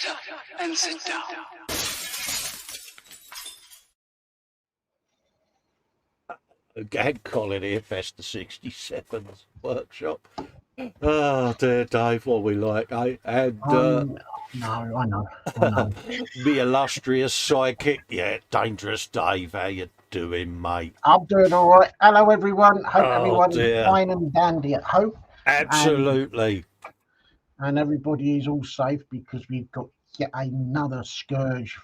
Shut up and sit down. Again, Colin here, Festa 67's workshop. Oh dear, Dave, what we like, eh? And No, I know. me illustrious psychic, yeah, Dangerous Dave, how you doing, mate? I'm doing all right. Hello, everyone. Hope Oh, everyone dear. is fine and dandy at home. Absolutely. And everybody is all safe because we've got yet another scourge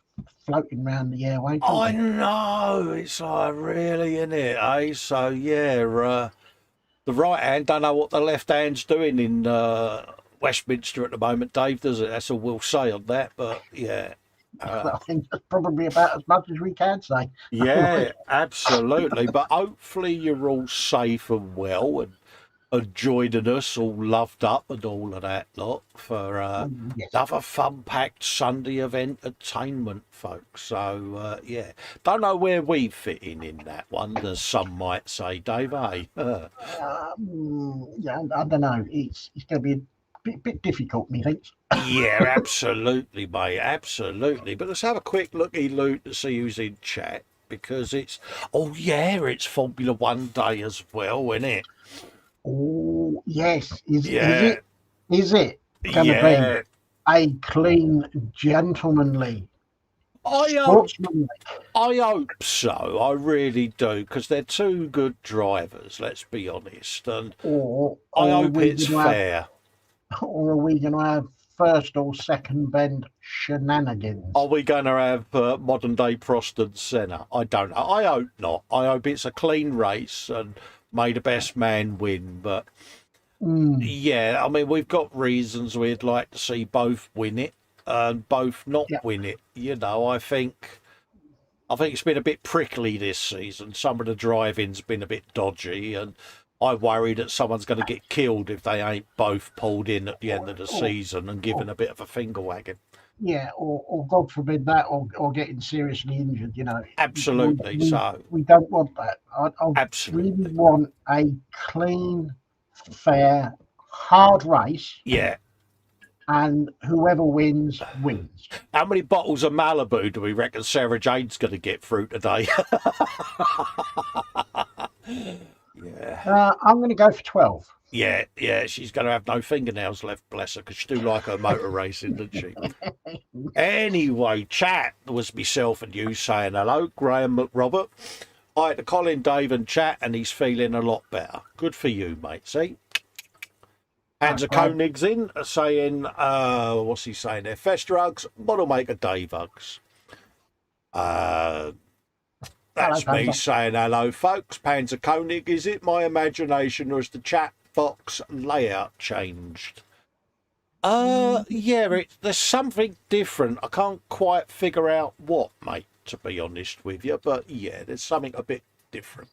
floating around the airwaves. I know, it's like really, innit, eh? So, yeah, the right hand don't know what the left hand's doing in Westminster at the moment, Dave, does it? That's all we'll say on that, but yeah. I think that's probably about as much as we can say. Yeah, absolutely. But hopefully you're all safe and well and joining us, all loved up and all of that lot for Yes. another fun-packed Sunday of entertainment, folks. So, yeah, don't know where we fit in that one, as some might say, Dave, eh? Yeah, I don't know. It's going to be a bit difficult, methinks. Yeah, absolutely, mate, absolutely. But let's have a quick looky-loo to see who's in chat, because it's it's Formula One day as well, isn't it? Oh, yes. Is Yeah. it going to Yeah. be a clean, gentlemanly, I sportsmanly? hope so. I really do, because they're two good drivers, let's be honest. And Or I are hope we it's gonna have- fair. Or are we going to have first or second bend shenanigans? Are we going to have modern day Prost and Senna? I don't know. I hope not. I hope it's a clean race and may the best man win. But yeah, I mean, we've got reasons we'd like to see both win it and both not win it. You know, I think it's been a bit prickly this season. Some of the driving's been a bit dodgy, and I worry that someone's going to get killed if they ain't both pulled in at the end of the season and given a bit of a finger wagging. Yeah, or God forbid that, or getting seriously injured, you know. Absolutely. We don't want that. I Absolutely. really want a clean, fair, hard race. Yeah. And whoever wins, wins. How many bottles of Malibu do we reckon Sarah Jane's going to get through today? Yeah. I'm going to go for 12. Yeah, she's going to have no fingernails left, bless her, because she do like her motor racing, doesn't she? Anyway, chat was myself and you saying hello, Graham McRobert. Hi to Colin Dave and chat, and he's feeling a lot better. Good for you, mate, see? Hansa Koenig's in, saying, what's he saying there? Festa Hugs, model maker Dave Hugs. That's Hello, me Panzer. saying hello, folks. Panzer Koenig, is it my imagination or has the chat box layout changed? Yeah, there's something different. I can't quite figure out what, mate, to be honest with you. But yeah, there's something a bit different.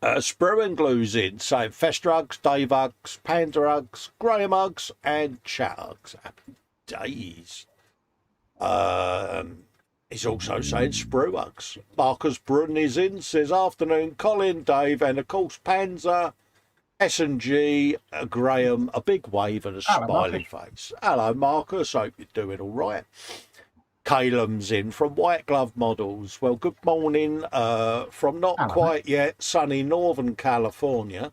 Sprue and Glue's in, saying Festa Hugs, Dave Hugs, Panda Hugs, Graham Hugs, and Chat Hugs. Happy days. He's also saying Sprue Hugs. Marcus Brun is in, says afternoon, Colin, Dave, and of course Panzer, S&G, Graham, a big wave and a smiley face. Hello, Marcus. Hope you're doing all right. Calum's in from White Glove Models. Well, good morning from not quite yet sunny Northern California.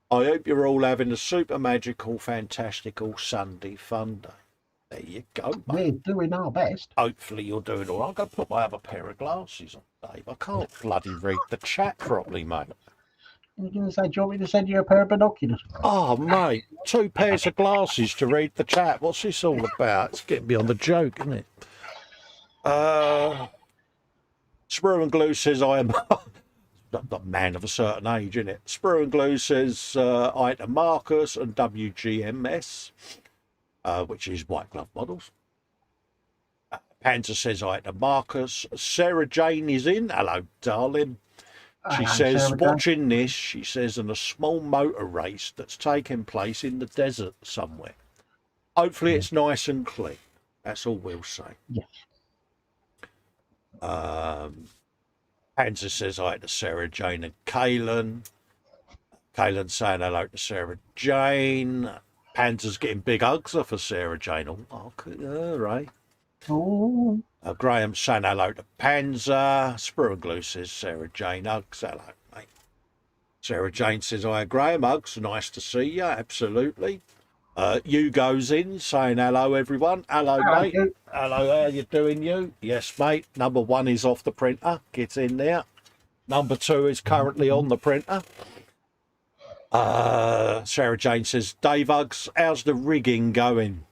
I hope you're all having a super magical, fantastical Sunday fun day. There you go, mate. We're doing our best. Hopefully you're doing all right. I'm going to put my other pair of glasses on, Dave. I can't bloody read the chat properly, mate. You're going to say, do you want me to send you a pair of binoculars? Oh, mate, 2 pairs of glasses to read the chat. What's this all about? It's getting beyond the joke, isn't it? Sprue and Glue says I am a man of a certain age, isn't it? Sprue and Glue says I to Marcus and WGMS, which is White Glove Models. Panzer says I to Marcus. Sarah Jane is in. Hello, darling. She says, watching this, she says, in a small motor race that's taking place in the desert somewhere. Hopefully it's nice and clean. That's all we'll say. Yes. Panzer says hi to Sarah Jane and Kaylin. Kaylin saying hello to Sarah Jane. Panzer's getting big hugs off of Sarah Jane. Oh, right. Oh, Graham saying hello to Panzer. Sprue and Glue says Sarah Jane hugs. Hello, mate. Sarah Jane says, hi, Graham, hugs. Nice to see you. Absolutely. You goes in saying hello, everyone. Hello, mate. you. Hello, how you doing, you? Yes, mate. Number 1 is off the printer. Get in there. Number 2 is currently on the printer. Sarah Jane says, Dave hugs, how's the rigging going?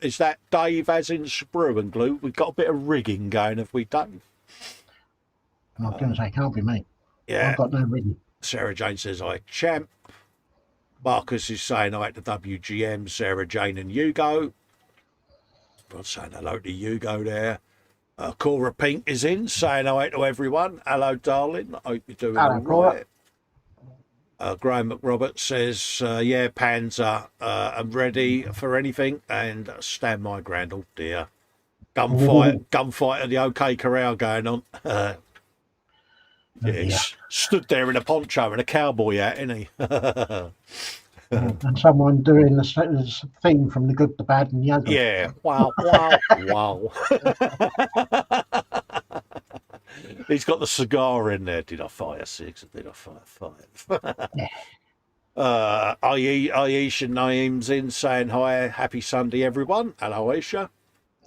Is that Dave as in Sprue and Glue? We've got a bit of rigging going, have we, Dave? I was going to say, can't be me. Yeah. I've got no rigging. Sarah Jane says, hi, champ. Marcus is saying hi to WGM, Sarah Jane and Hugo. I'm saying hello to Hugo there. Cora Pink is in, saying hi to everyone. Hello, darling. I hope you're doing all right. Graham McRoberts says, yeah, Panzer, I'm ready for anything and stand my ground. Oh, dear. Gunfight at the OK Corral going on. He's stood there in a poncho and a cowboy hat, isn't he? And someone doing the thing from The Good, the Bad and the Ugly. Yeah. Wow, wow, wow. He's got the cigar in there. Did I fire 6 or did I fire 5? Aisha Naeem's in saying hi. Happy Sunday, everyone. Hello, Aisha.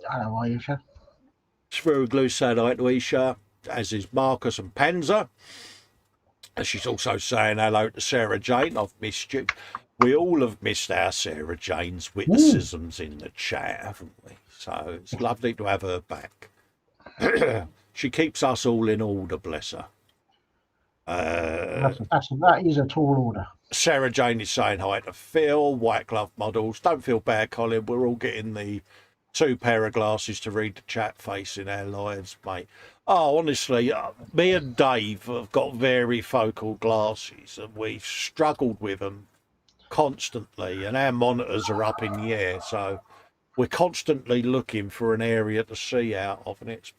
Hello, Aisha. Sprue Glue said hi to Aisha, as is Marcus and Panzer. And she's also saying hello to Sarah Jane. I've missed you. We all have missed our Sarah Jane's witticisms in the chat, haven't we? So it's lovely to have her back. She keeps us all in order, bless her. That is a tall order. Sarah Jane is saying hi to Phil, White Glove Models. Don't feel bad, Colin. We're all getting the 2 pair of glasses to read the chat face in our lives, mate. Oh, honestly, me and Dave have got varifocal glasses and we've struggled with them constantly, and our monitors are up in the air, so we're constantly looking for an area to see out of, and it's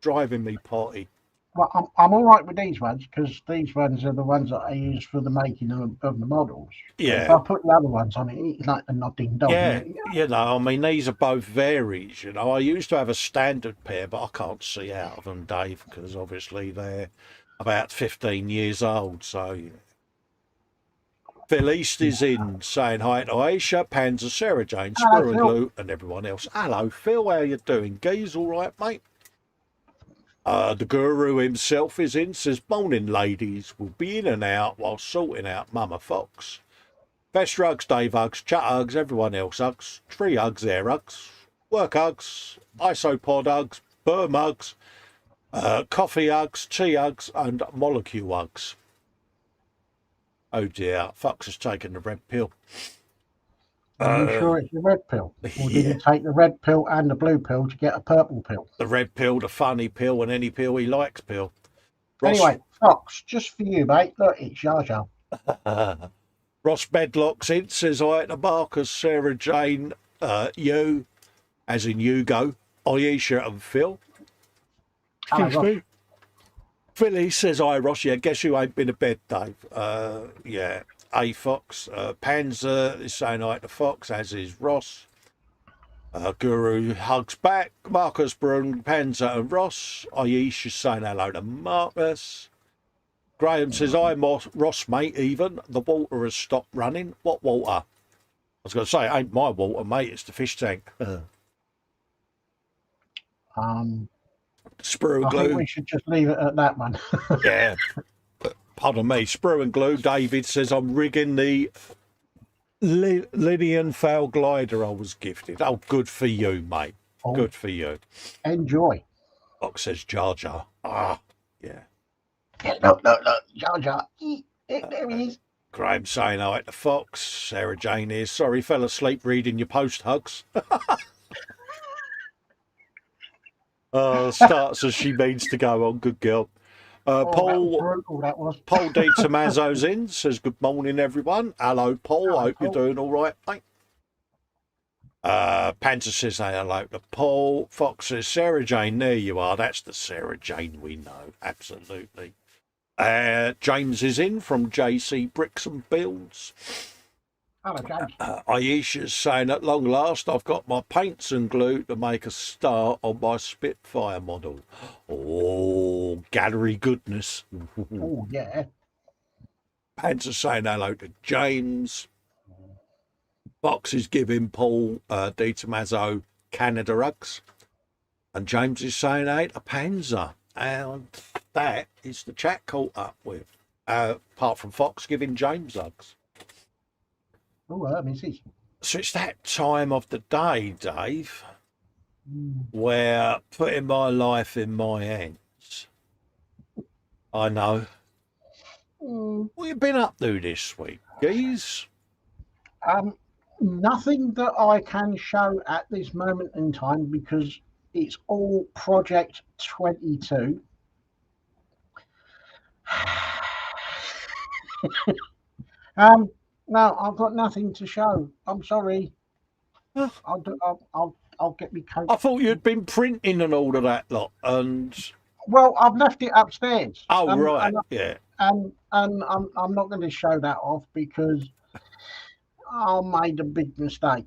driving me potty. Well, I'm all right with these ones because these ones are the ones that I use for the making of the models. Yeah. If I put the other ones on it, it's like a nodding dog. Yeah, you know, I mean, these are both varies, you know. I used to have a standard pair, but I can't see out of them, Dave, because obviously they're about 15 years old, so... Yeah. Phil East is in, saying hi to Aisha, Panzer, Sarah Jane, Sprue and Glue, and everyone else. Hello, Phil, how you doing? Geez, all right, mate? The guru himself is in, says, morning, ladies. We'll be in and out while sorting out Mama Fox. Best hugs, Dave hugs, chat hugs, everyone else hugs, tree hugs, air hugs, work hugs, isopod hugs, Burm hugs, coffee hugs, tea hugs, and molecule hugs. Oh dear, Fox has taken the red pill. Are you sure it's the red pill? Or did he take the red pill and the blue pill to get a purple pill? The red pill, the funny pill, and any pill he likes pill. Anyway, Fox, just for you, mate. Look, it's Jar Jar. Ross Bedlock's in, says hi to Marcus, Sarah Jane, you, as in Hugo, Aisha and Phil. Excuse me. Philly says, hi, Ross. Yeah, guess who ain't been to bed, Dave? Yeah, A Fox. Panzer is saying hi to Fox, as is Ross. Guru hugs back. Marcus, Brun, Panzer and Ross. Aisha saying hello to Marcus. Graham says, hi, Ross, mate, even. The water has stopped running. What water? I was going to say, it ain't my water, mate. It's the fish tank. Sprue and Glue. I think we should just leave it at that one. Yeah. Pardon me. Sprue and Glue. David says, I'm rigging the Linian foul glider I was gifted. Oh, good for you, mate. Oh, good for you. Enjoy. Fox says, Jar Jar. Ah, yeah. Look, Jar Jar. There he is. Graham saying hi to Fox. Sarah Jane is. Sorry, fell asleep reading your post hugs. Starts as she means to go on. Good girl. Paul D. Tommaso's in, says good morning, everyone. Hello, Paul. Hello, hope Paul. You're doing all right, mate. Panther says hello to Paul. Fox says, Sarah Jane, there you are. That's the Sarah Jane we know. Absolutely. James is in from JC Bricks and Builds. Hello, James. Aisha's saying, at long last, I've got my paints and glue to make a star on my Spitfire model. Oh, gallery goodness. Oh, yeah. Pants are saying hello to James. Box is giving Paul Di Tommaso Canada hugs. And James is saying, hey, a Panzer. And that is the chat caught up with. Apart from Fox giving James hugs. Oh, Mrs. So it's that time of the day, Dave, where putting my life in my hands. I know. What you been up to this week, geez? Nothing that I can show at this moment in time because it's all Project 22. No, I've got nothing to show. I'm sorry. I'll get me coat. I thought you'd been printing and all of that lot, and Well, I've left it upstairs. right, yeah. And I'm not going to show that off because I made a big mistake.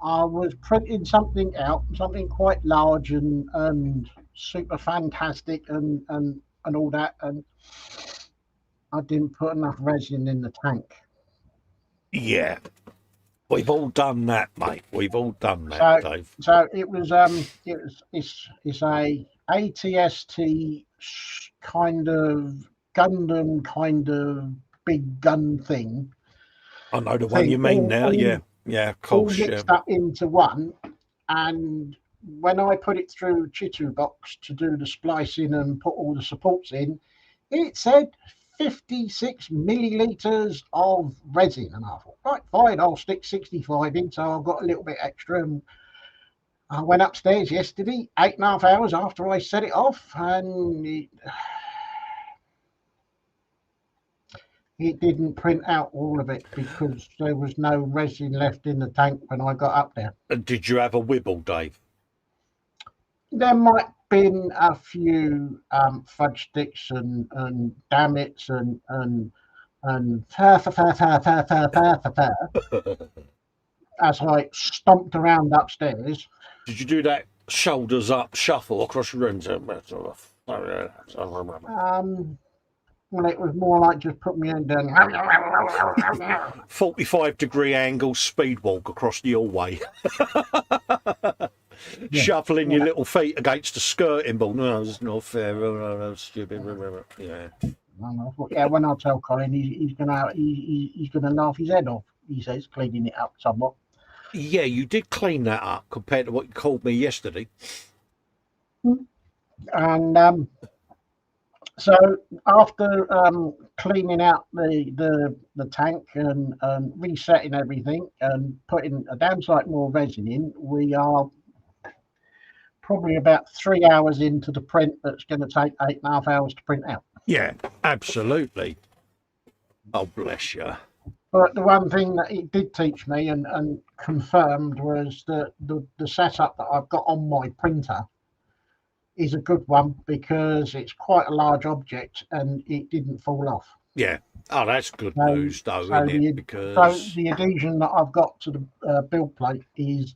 I was printing something out, something quite large and super fantastic and all that, and I didn't put enough resin in the tank. Yeah. We've all done that, mate. We've all done that, Dave. So it's a ATST kind of Gundam kind of big gun thing. I know the one you mean now. Yeah, of course. All mixed up into one, and when I put it through Chitu box to do the splicing and put all the supports in, it said 56 milliliters of resin, and I thought, right, fine, I'll stick 65 in, so I've got a little bit extra. And I went upstairs yesterday, 8.5 hours after I set it off, and it didn't print out all of it because there was no resin left in the tank when I got up there. And did you have a wibble, Dave? There might have been a few fudge sticks and damn it's and as I stomped around upstairs. Did you do that shoulders up shuffle across the room? Well, it was more like just put my hand down. 45-degree angle speed walk across the hallway. Shuffling your little feet against the skirting board. No, it's not fair. No, stupid. Yeah. Yeah, when I tell Colin, he's gonna laugh his head off. He says, cleaning it up somewhat. Yeah, you did clean that up compared to what you called me yesterday. And so after cleaning out the tank and resetting everything and putting a damn sight more resin in, we are probably about 3 hours into the print that's going to take 8.5 hours to print out. Yeah, absolutely. Oh, bless you. But the one thing that it did teach me and confirmed was that the setup that I've got on my printer is a good one because it's quite a large object and it didn't fall off. Yeah. Oh, that's good news, though, isn't it? Because the adhesion that I've got to the build plate is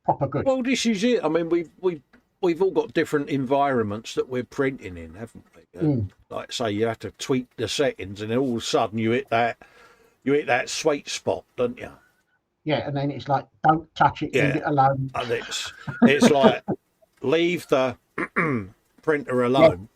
proper good. Well, this is it. I mean, we've all got different environments that we're printing in, haven't we? Like say, you have to tweak the settings, and then all of a sudden you hit that sweet spot, don't you? Yeah, and then it's like, don't touch it, leave it alone. And it's like leave the printer alone.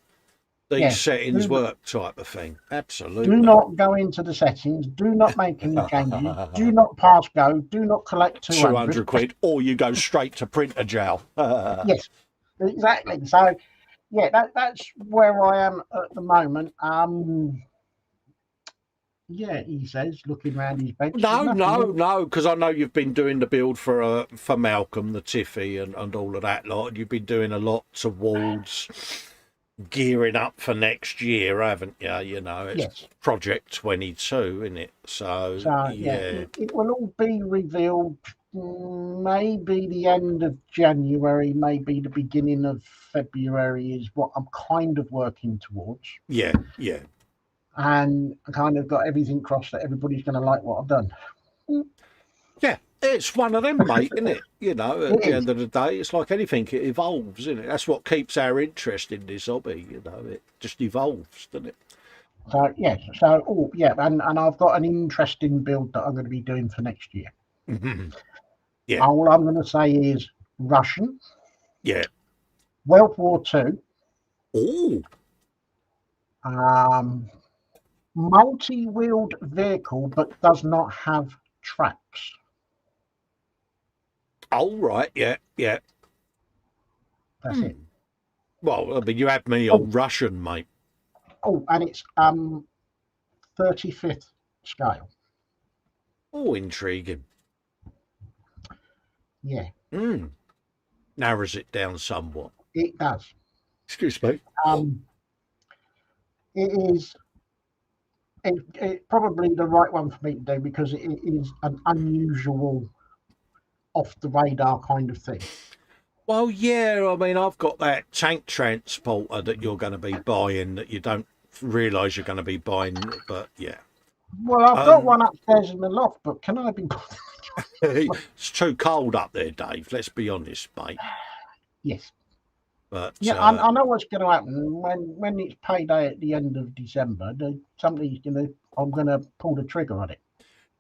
These settings work type of thing. Absolutely. Do not go into the settings. Do not make any changes. Do not pass go. Do not collect 200 quid, or you go straight to printer jail. Yes, exactly. So, yeah, that's where I am at the moment. Yeah, he says, looking around his bench. No, because I know you've been doing the build for Malcolm, the Tiffy, and all of that lot. You've been doing a lot towards gearing up for next year, haven't you? You know, it's Project 22, isn't it? So yeah. It will all be revealed maybe the end of January, maybe the beginning of February is what I'm kind of working towards. Yeah. and I kind of got everything crossed that everybody's going to like what I've done. Yeah, it's one of them, mate, isn't it? You know, at It the is. end of the day, it's like anything, it evolves, isn't it? That's what keeps our interest in this hobby, you know, it just evolves, doesn't it? So yes, so yeah, and I've got an interesting build that I'm going to be doing for next year. Yeah, All I'm going to say is Russian, yeah. World War Two, Oh, um, multi-wheeled vehicle, but does not have tracks. all right, yeah, yeah. That's it. Well, I mean, you had me Oh, on Russian, mate. and it's 35th scale. Oh, intriguing. Yeah, Narrows it down somewhat. it does. Excuse me. It is probably the right one for me to do because it is an unusual, off the radar kind of thing. Well, yeah, I mean, I've got that tank transporter that you're going to be buying that you don't realise you're going to be buying, but yeah. Well, I've got one upstairs in the loft, but can I be? It's too cold up there, Dave. Let's be honest, mate. Yes. But Yeah, I know what's going to happen when it's payday at the end of December. Somebody's going to. I'm going to pull the trigger on it.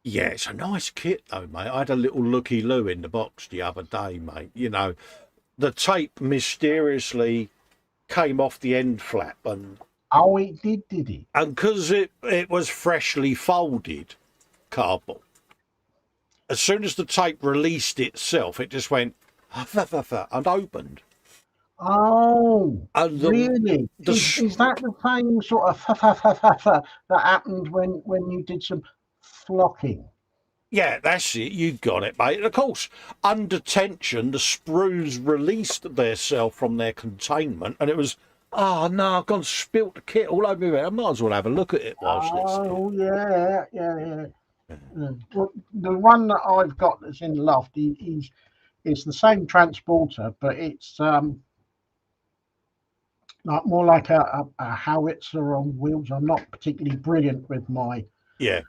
yeah, it's a nice kit though, mate. I had a little looky-loo in the box the other day, mate. You know, the tape mysteriously came off the end flap, and Oh, it did it? and because it was freshly folded cardboard, as soon as the tape released itself, it just went and opened. Oh, And really? Is that the same sort of that happened when you did some flocking? yeah, that's it. You got it, mate. And of course, under tension, the sprues released themselves from their containment, and it was, oh no, I've gone and spilt the kit all over me. I might as well have a look at it whilst it's. Oh, yeah. Well, the one that I've got that's in the loft is it's the same transporter, but it's more like a howitzer on wheels. I'm not particularly brilliant with my Yeah,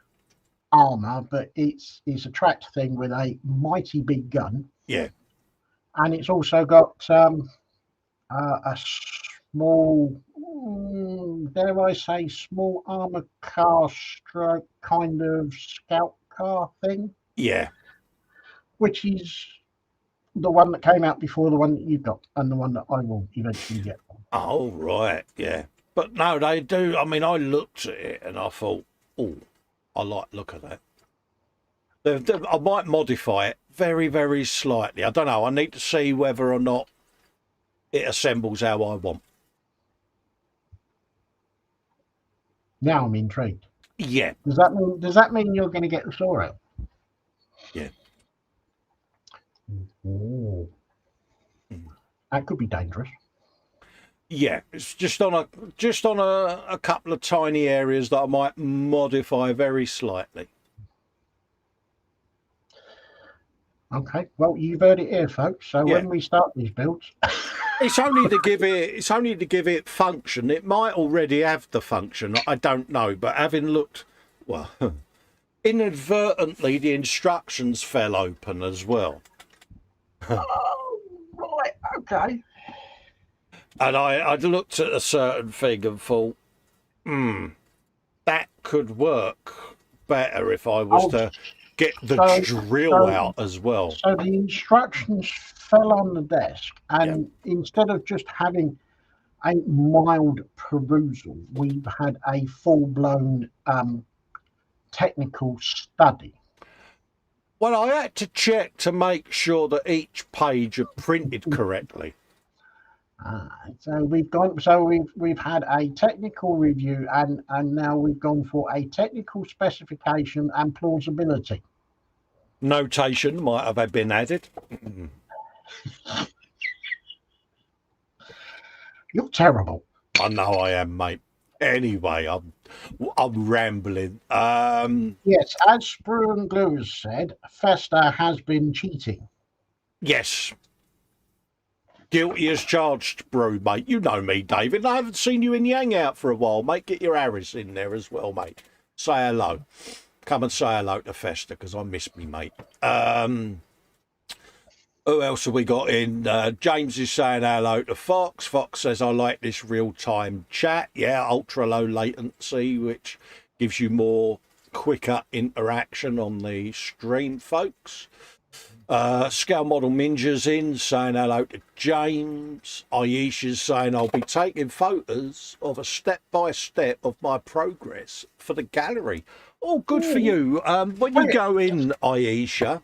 armor, but it's a tracked thing with a mighty big gun, yeah, and it's also got a small, dare I say, small armor car stroke kind of scout car thing, yeah. which is the one that came out before the one that you got and the one that I will eventually get. Oh, right, yeah. But no, they do. I mean, I looked at it and I thought, oh, I like the look of that. I might modify it very, very slightly. I don't know. I need to see whether or not it assembles how I want. Now I'm intrigued. Yeah, Does that mean you're going to get the saw out? yeah. Oh, that could be dangerous. Yeah, it's just on a couple of tiny areas that I might modify very slightly. Okay, well you've heard it here, folks. So Yeah. when we start these builds, It's only to give it function. It might already have the function. I don't know, but having looked, well, inadvertently the instructions fell open as well. oh right, okay. And I'd looked at a certain thing and thought, that could work better if I was to get the drill out as well. So the instructions fell on the desk, and instead of just having a mild perusal, we've had a full-blown technical study. Well, I had to check to make sure that each page had printed correctly. So we've had a technical review, and now we've gone for a technical specification and plausibility. Notation might have been added. You're terrible. I know I am, mate. Anyway, I'm rambling. Yes, as Sprue and Glue has said, Festa has been cheating. Yes. Guilty as charged, Brew, mate. You know me, David. I haven't seen you in the hangout for a while, mate. Get your Harris in there as well, mate. Say hello. Come and say hello to Festa, because I miss me, mate. Who else have we got in? James is saying hello to Fox. Fox says, I like this real-time chat. Yeah, ultra-low latency, which gives you more quicker interaction on the stream, folks. Scale Model Ninja's in, saying hello to James. Aisha's saying, I'll be taking photos of a step-by-step of my progress for the gallery. Oh, good for you. When you go in, Aisha,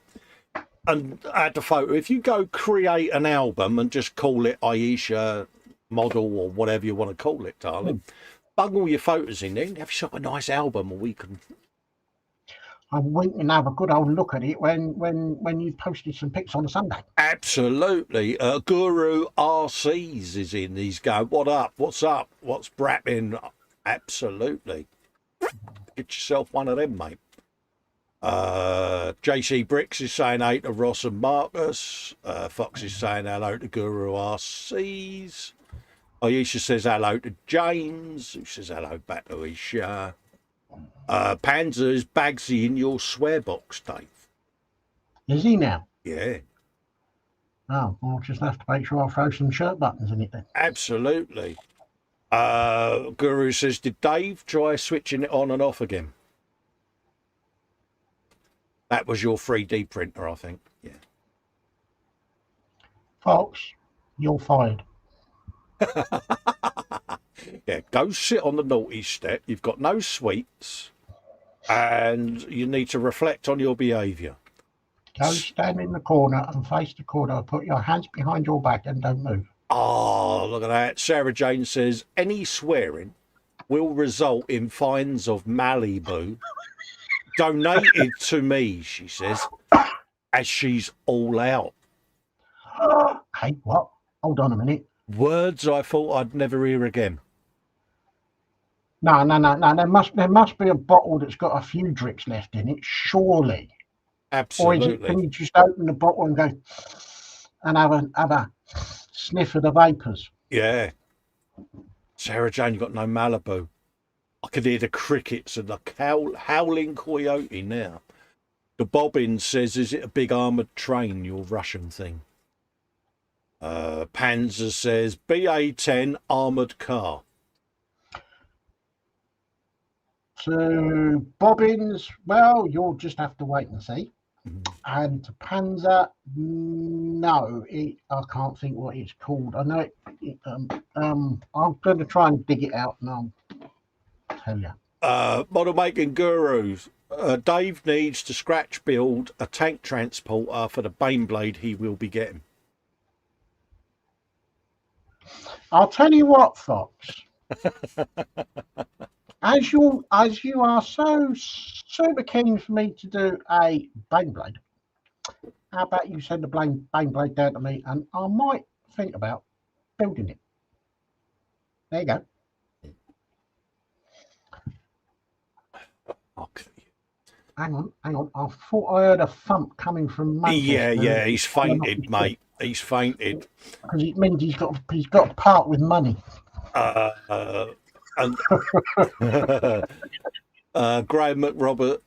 and add the photo, if you go create an album and just call it Aisha Model or whatever you want to call it, darling, bung all your photos in there and have yourself a nice album, or we can... And we can have a good old look at it when you've posted some pics on a Sunday. Absolutely. Guru RCs is in. He's going, what up? What's up? What's brapping? Absolutely. Get yourself one of them, mate. JC Bricks is saying hey to Ross and Marcus. Fox is saying hello to Guru RCs. Aisha says hello to James, who says hello back to Aisha. Panzer is Bagsy in your swear box, Dave. Is he now? Yeah. Oh, I'll just have to make sure I throw some shirt buttons in it then. Absolutely. Guru says, did Dave try switching it on and off again? That was your 3D printer, I think. Yeah. Fox, you're fired. Yeah, go sit on the naughty step. You've got no sweets, and you need to reflect on your behaviour. Go stand in the corner and face the corner. Put your hands behind your back and don't move. Oh, look at that. Sarah Jane says, any swearing will result in fines of Malibu donated to me, she says, as she's all out. Hey, what? Hold on a minute. Words I thought I'd never hear again. No. There must be a bottle that's got a few drips left in it, surely. Absolutely. Or is it, can you just open the bottle and go and have a sniff of the vapours? Yeah. Sarah Jane, you got no Malibu. I could hear the crickets and the howling coyote now. The Bobbins says, is it a big armoured train, your Russian thing? Panzer says, BA-10 armoured car. So Bobbins, well, you'll just have to wait and see. And Panzer, no, I can't think what it's called. I know it. I'm going to try and dig it out, and I'll tell you. Model making gurus. Dave needs to scratch build a tank transporter for the Baneblade he will be getting. I'll tell you what, Fox. As you are so super keen for me to do a Baneblade, how about you send the Baneblade down to me, and I might think about building it. There you go. Okay. Hang on. I thought I heard a thump coming from Manchester. Yeah, he's fainted, mate. He's fainted. Because it means he's got to part with money. And Graham McRobert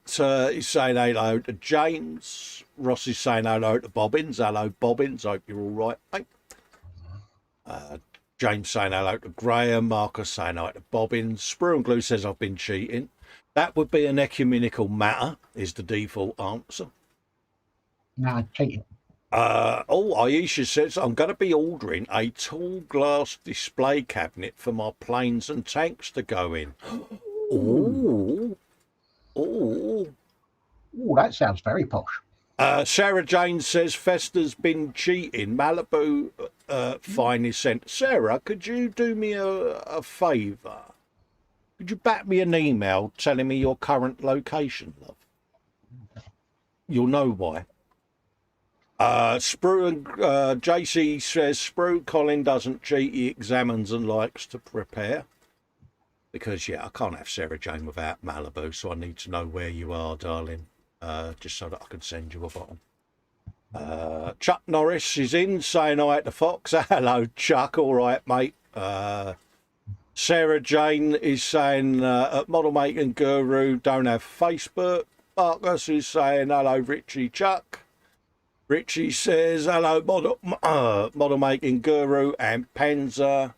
is saying hello to James. Ross is saying hello to Bobbins. Hello, Bobbins. Hope you're all right, mate. James saying hello to Graham. Marcus saying hello to Bobbins. Sprue and Glue says I've been cheating. That would be an ecumenical matter, is the default answer. No, cheating. Aisha says, I'm going to be ordering a tall glass display cabinet for my planes and tanks to go in. Oh, that sounds very posh. Sarah Jane says, Festa's been cheating. Malibu fine is sent. Sarah, could you do me a favour? Could you bat me an email telling me your current location, love? You'll know why. Sprue and JC says, Sprue, Colin doesn't cheat, he examines and likes to prepare. Because, yeah, I can't have Sarah Jane without Malibu, so I need to know where you are, darling, just so that I can send you a bottle. Chuck Norris is in saying hi to Fox. Hello, Chuck. All right, mate. Sarah Jane is saying at Model Making Guru don't have Facebook. Marcus is saying hello, Richie Chuck. Richie says hello, Model Making Guru and Penza.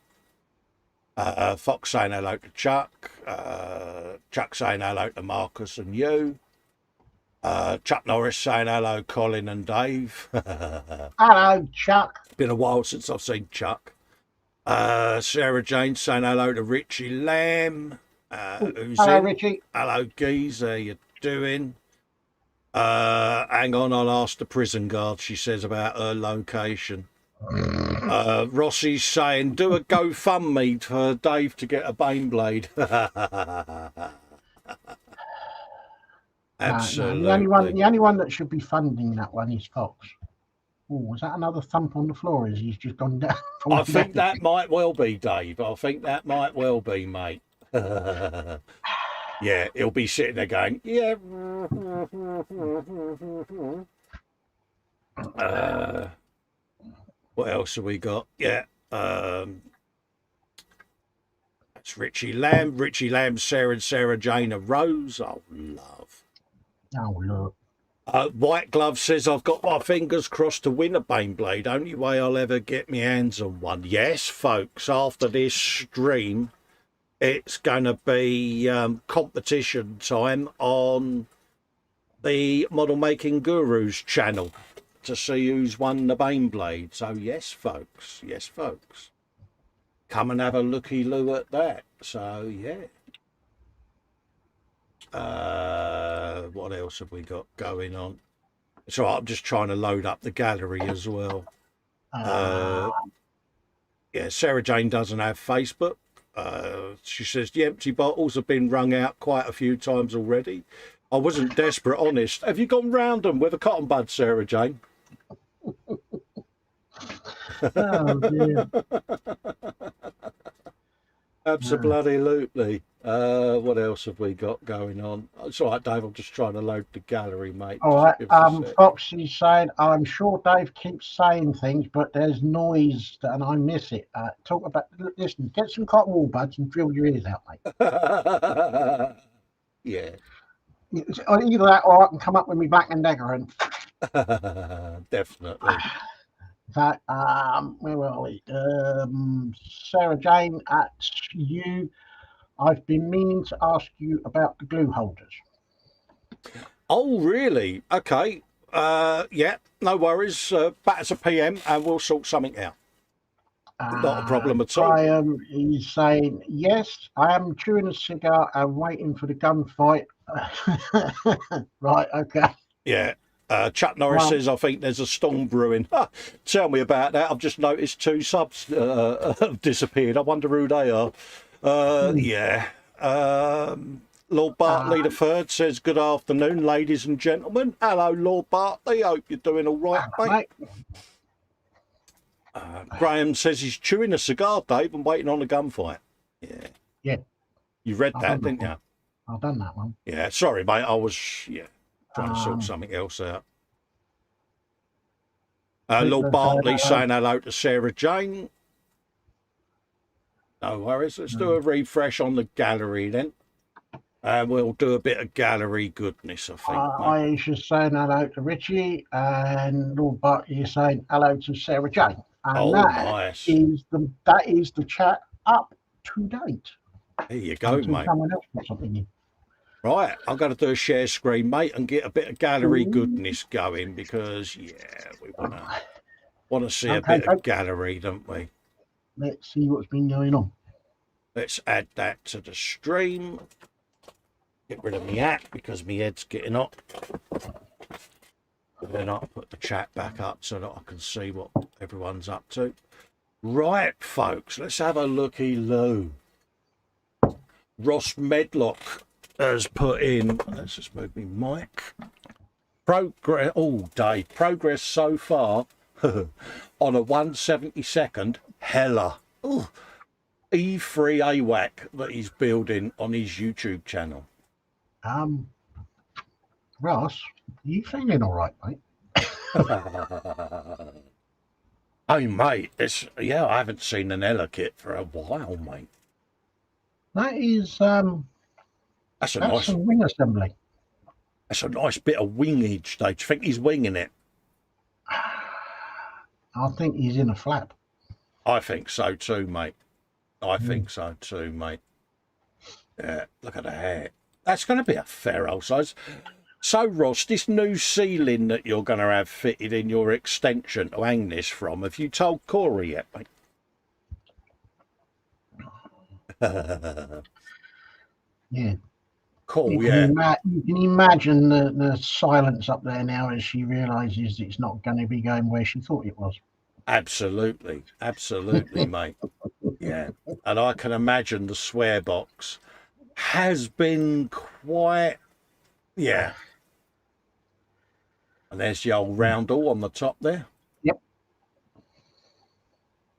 Fox saying hello to Chuck. Chuck saying hello to Marcus and you. Chuck Norris saying hello, Colin and Dave. Hello, Chuck. Been a while since I've seen Chuck. Sarah Jane saying hello to Richie Lamb. Who's Hello, in. Richie. Hello, Geese. How you doing? Hang on, I'll ask the prison guard, she says, about her location. Rossi's saying, do a GoFundMe for Dave to get a Baneblade. Absolutely. No, the only one that should be funding that one is Fox. Oh, was that another thump on the floor as he's just gone down? I think that might well be, Dave. I think that might well be, mate. Yeah, he'll be sitting there going, yeah. What else have we got? Yeah. It's Richie Lamb. Richie Lamb, Sarah and Sarah Jane are Rose. Oh, love. Oh, look. White Glove says, I've got my fingers crossed to win a Baneblade. Only way I'll ever get my hands on one. Yes, folks, after this stream, it's going to be competition time on the Model Making Gurus channel to see who's won the Baneblade. So, yes, folks. Yes, folks. Come and have a looky-loo at that. So, yeah. What else have we got going on? It's all right, I'm just trying to load up the gallery as well. Yeah, Sarah Jane doesn't have Facebook. She says the empty bottles have been wrung out quite a few times already. I wasn't desperate, honest. Have you gone round them with a cotton bud, Sarah Jane? Oh, dear. Absolutely. What else have we got going on? It's all right, Dave. I'm just trying to load the gallery, mate. All right. Fox is saying, I'm sure Dave keeps saying things, but there's noise and I miss it. Listen, get some cotton wool buds and drill your ears out, mate. Yeah. It's either that or I can come up with me black and dagger and definitely. That where were we? Sarah Jane at you. I've been meaning to ask you about the glue holders. Oh, really? Okay. Yeah, no worries. Back as a PM and we'll sort something out. Not a problem at all. Graham is saying, yes, I am chewing a cigar and waiting for the gunfight. Right, okay. Yeah. Chuck Norris says, I think there's a storm brewing. Tell me about that. I've just noticed 2 subs have disappeared. I wonder who they are. Yeah. Lord Bartley III says, good afternoon, ladies and gentlemen. Hello, Lord Bartley. Hope you're doing all right, mate. Graham says he's chewing a cigar, Dave, and waiting on a gunfight. Yeah. Yeah. You read that, didn't you? I've done that one. Yeah, sorry, mate. I was, trying to sort something else out. Lord Bartley saying hello to Sarah Jane. No worries. Let's do a refresh on the gallery then. And we'll do a bit of gallery goodness, I think. Aisha's saying hello to Richie, and Lord Bartley is saying hello to Sarah Jane. And nice. That is the chat up to date. There you go, mate. Someone else put something in. Right, I've got to do a share screen, mate, and get a bit of gallery goodness going because, we want to see a bit of gallery, don't we? Let's see what's been going on. Let's add that to the stream. Get rid of my hat because my head's getting hot. And then I'll put the chat back up so that I can see what everyone's up to. Right, folks, let's have a looky-loo. Ross Medlock has put in, let's just move my mic. Progress all day. Progress so far on a 1/72 Hella. Ooh, E3 AWAC that he's building on his YouTube channel. Ross, are you feeling all right, mate? Oh, mate, I haven't seen an Ella kit for a while, mate. That is That's a that's nice, some wing assembly. that's a nice bit of wingage. Do you think he's winging it? I think he's in a flap. I think so too, mate. I Mm. think so too, mate. Yeah, look at the hair. That's going to be a fair old size. So, Ross, this new ceiling that you're going to have fitted in your extension to hang this from, have you told Corey yet, mate? Yeah. Cool, yeah. You can imagine the silence up there now as she realises it's not going to be going where she thought it was. Absolutely. Absolutely, mate. Yeah. And I can imagine the swear box has been quite, yeah. And there's the old roundel on the top there. Yep.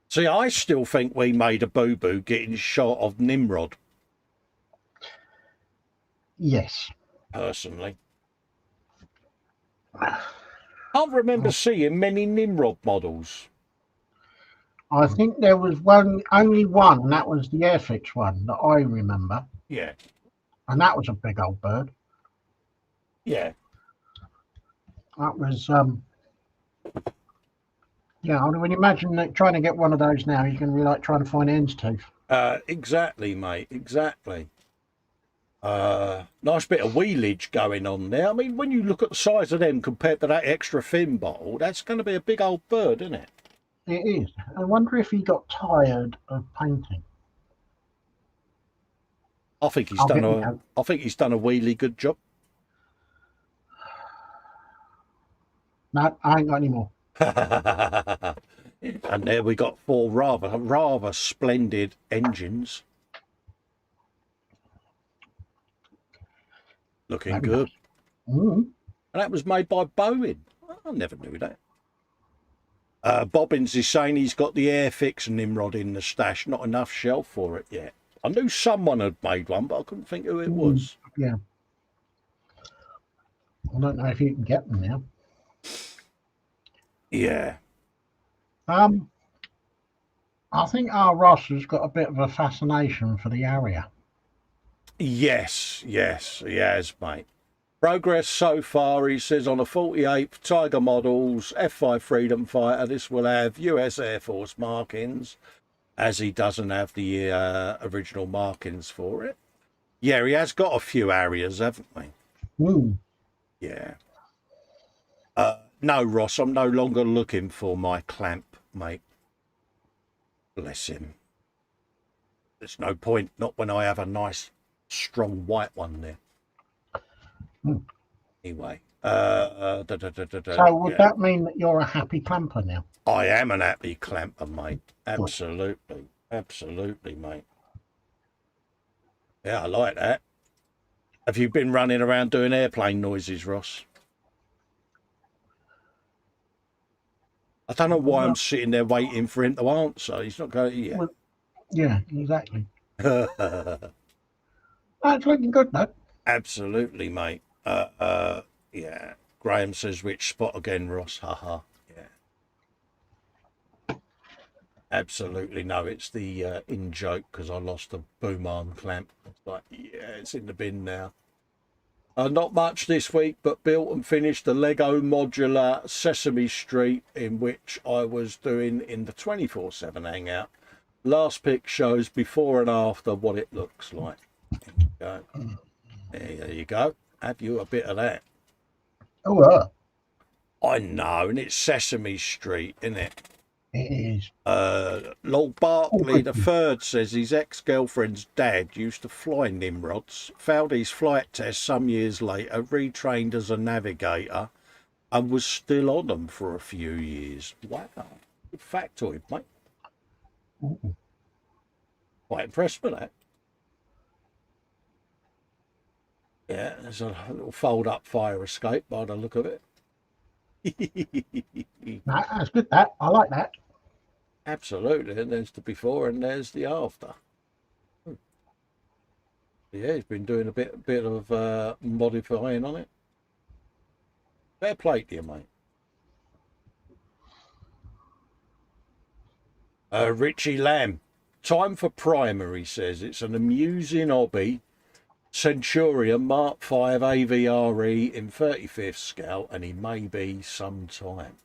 See, I still think we made a boo-boo getting shot of Nimrod, Yes. personally. Can't remember seeing many Nimrod models. I think there was only one, and that was the Airfix one that I remember. Yeah. And that was a big old bird. Yeah. That was yeah, I would imagine that trying to get one of those now, he's going to be like trying to find hen's tooth. Exactly, mate. Exactly. Nice bit of wheelage going on there. I mean, when you look at the size of them compared to that extra fin bottle, that's going to be a big old bird, isn't it? It is. I wonder if he got tired of painting. I think he's I'll done get a. I think he's done a really good job. No, I ain't got any more. And there we got four rather splendid engines. Looking good. Mm. And that was made by Boeing. I never knew that. Bobbins is saying he's got the Airfix Nimrod in the stash. Not enough shelf for it yet. I knew someone had made one, but I couldn't think who it was. Yeah. I don't know if you can get them now. Yeah. I think our Ross has got a bit of a fascination for the Harrier. Yes, he has, mate. Progress so far, he says, on a 48th Tiger models F5 Freedom Fighter, this will have US Air Force markings, as he doesn't have the original markings for it. Yeah, he has got a few Harriers, haven't we? Mm. Yeah. No, Ross, I'm no longer looking for my clamp, mate. Bless him. There's no point, not when I have a nice, strong white one there. Mm. Anyway. So would that mean that you're a happy clamper now? I am an happy clamper, mate. Absolutely. Absolutely, mate. Yeah, I like that. Have you been running around doing airplane noises, Ross? I don't know why I'm sitting there waiting for him to answer. He's not going to yet. Well, yeah, exactly. That's looking good, though. Absolutely, mate. Yeah. Graham says, which spot again, Ross? Haha. Yeah. Absolutely. No, it's the in joke because I lost a boom arm clamp. It's like, yeah, it's in the bin now. Not much this week, but built and finished the Lego modular Sesame Street, in which I was doing in the 24/7 hangout. Last pic shows before and after what it looks like. There you go. There you go. Have you a bit of that? Oh, I know, and it's Sesame Street, isn't it? it is. Lord Barkley the third says his ex-girlfriend's dad used to fly Nimrods, failed his flight test some years later, retrained as a navigator, and was still on them for a few years. Wow. Good factoid, mate. Ooh. Quite impressed with that. Yeah, there's a little fold-up fire escape by the look of it. That's good, that. I like that. Absolutely, and there's the before and there's the after. Yeah, he's been doing a bit of modifying on it. Fair play to you, mate. Richie Lamb. Time for primer, he says. It's an amusing hobby. Centurion Mark 5 AVRE in 35th scale, and he may be sometime.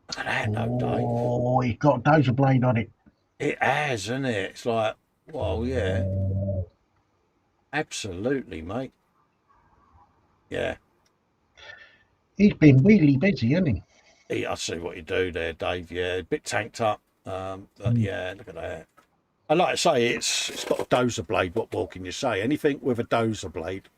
Look at that, though, Dave. Oh, he's got a dozer blade on it. It has, isn't it? It's like, well, yeah, Oh, absolutely, mate. Yeah. he's been really busy, hasn't he? I see what you do there, Dave. Yeah, a bit tanked up. But Mm. yeah, look at that. And like I say, it's got a dozer blade. What more can you say? Anything with a dozer blade.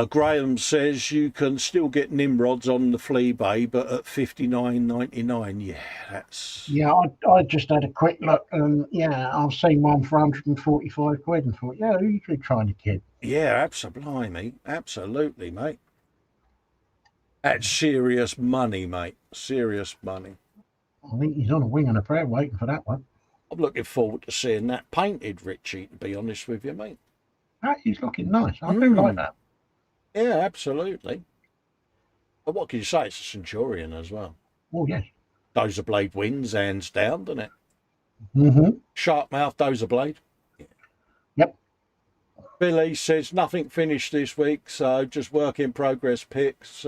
Graham says you can still get Nimrods on the flea bay, but at $59.99. Yeah, that's. Yeah, I just had a quick look, and yeah, I've seen one for 145 quid and thought, yeah, who's you trying to kid? Yeah, absolutely, absolutely, mate. That's serious money, mate. Serious money. I think he's on a wing and a prayer waiting for that one. I'm looking forward to seeing that painted, Richie, to be honest with you, mate. That is looking nice. I do like that. Yeah, absolutely. But what can you say? It's a Centurion as well. Oh, yes. Dozer blade wins, hands down, doesn't it? Mm-hmm. Sharp mouth dozer blade. Yep. Billy says nothing finished this week, so just work in progress pics.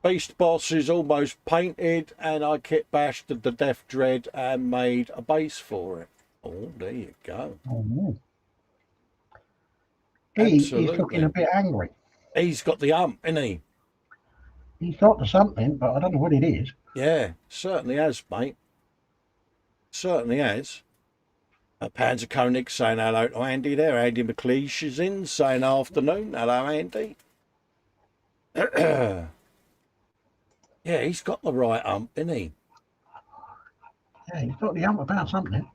Beast Boss is almost painted, and I kit bashed the Death Dread and made a base for it. Oh, there you go. Oh, he's looking a bit angry. He's got the isn't he? He's got to something, but I don't know what it is. Yeah, certainly has, mate. Certainly has. Panzer Koenig saying hello to Andy there. Andy McLeish is in, saying afternoon. Hello, Andy. Yeah, he's got the right isn't he? Yeah, he's got the hump about something.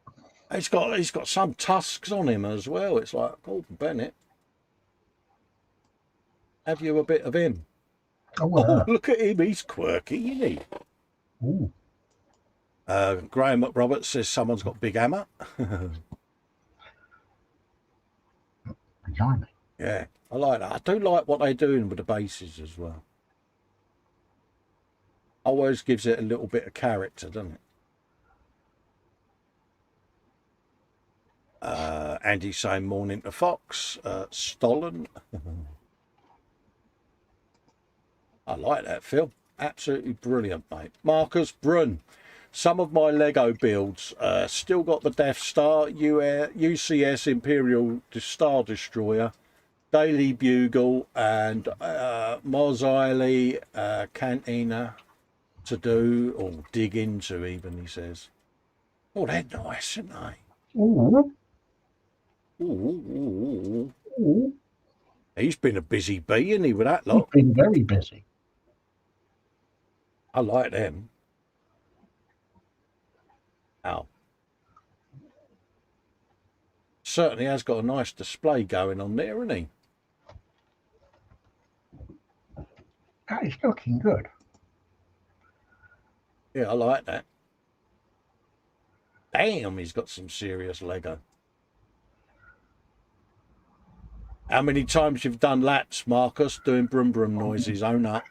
He's got some tusks on him as well. It's like, Gordon Bennett. Have you a bit of him? Oh, look at him. He's quirky, isn't he? Ooh. Graham McRoberts says someone's got big hammer. Behind me. Yeah, I like that. I do like what they're doing with the bases as well. Always gives it a little bit of character, doesn't it? Andy saying morning to Fox. Stollen. I like that, Phil. Absolutely brilliant, mate. Marcus Brun. Some of my Lego builds still got the Death Star, UCS Imperial Star Destroyer, Daily Bugle, and Mos Eisley Cantina to do, or dig into even, he says. Oh, they're nice, aren't they? Ooh. Ooh. Ooh. He's been a busy bee, hasn't he, with that lot? He's been very busy. I like them. Ow. Certainly has got a nice display going on there, hasn't he? That is looking good. Yeah, I like that. Damn, he's got some serious Lego. How many times you've done laps, Marcus, doing brum brum noises? Own up.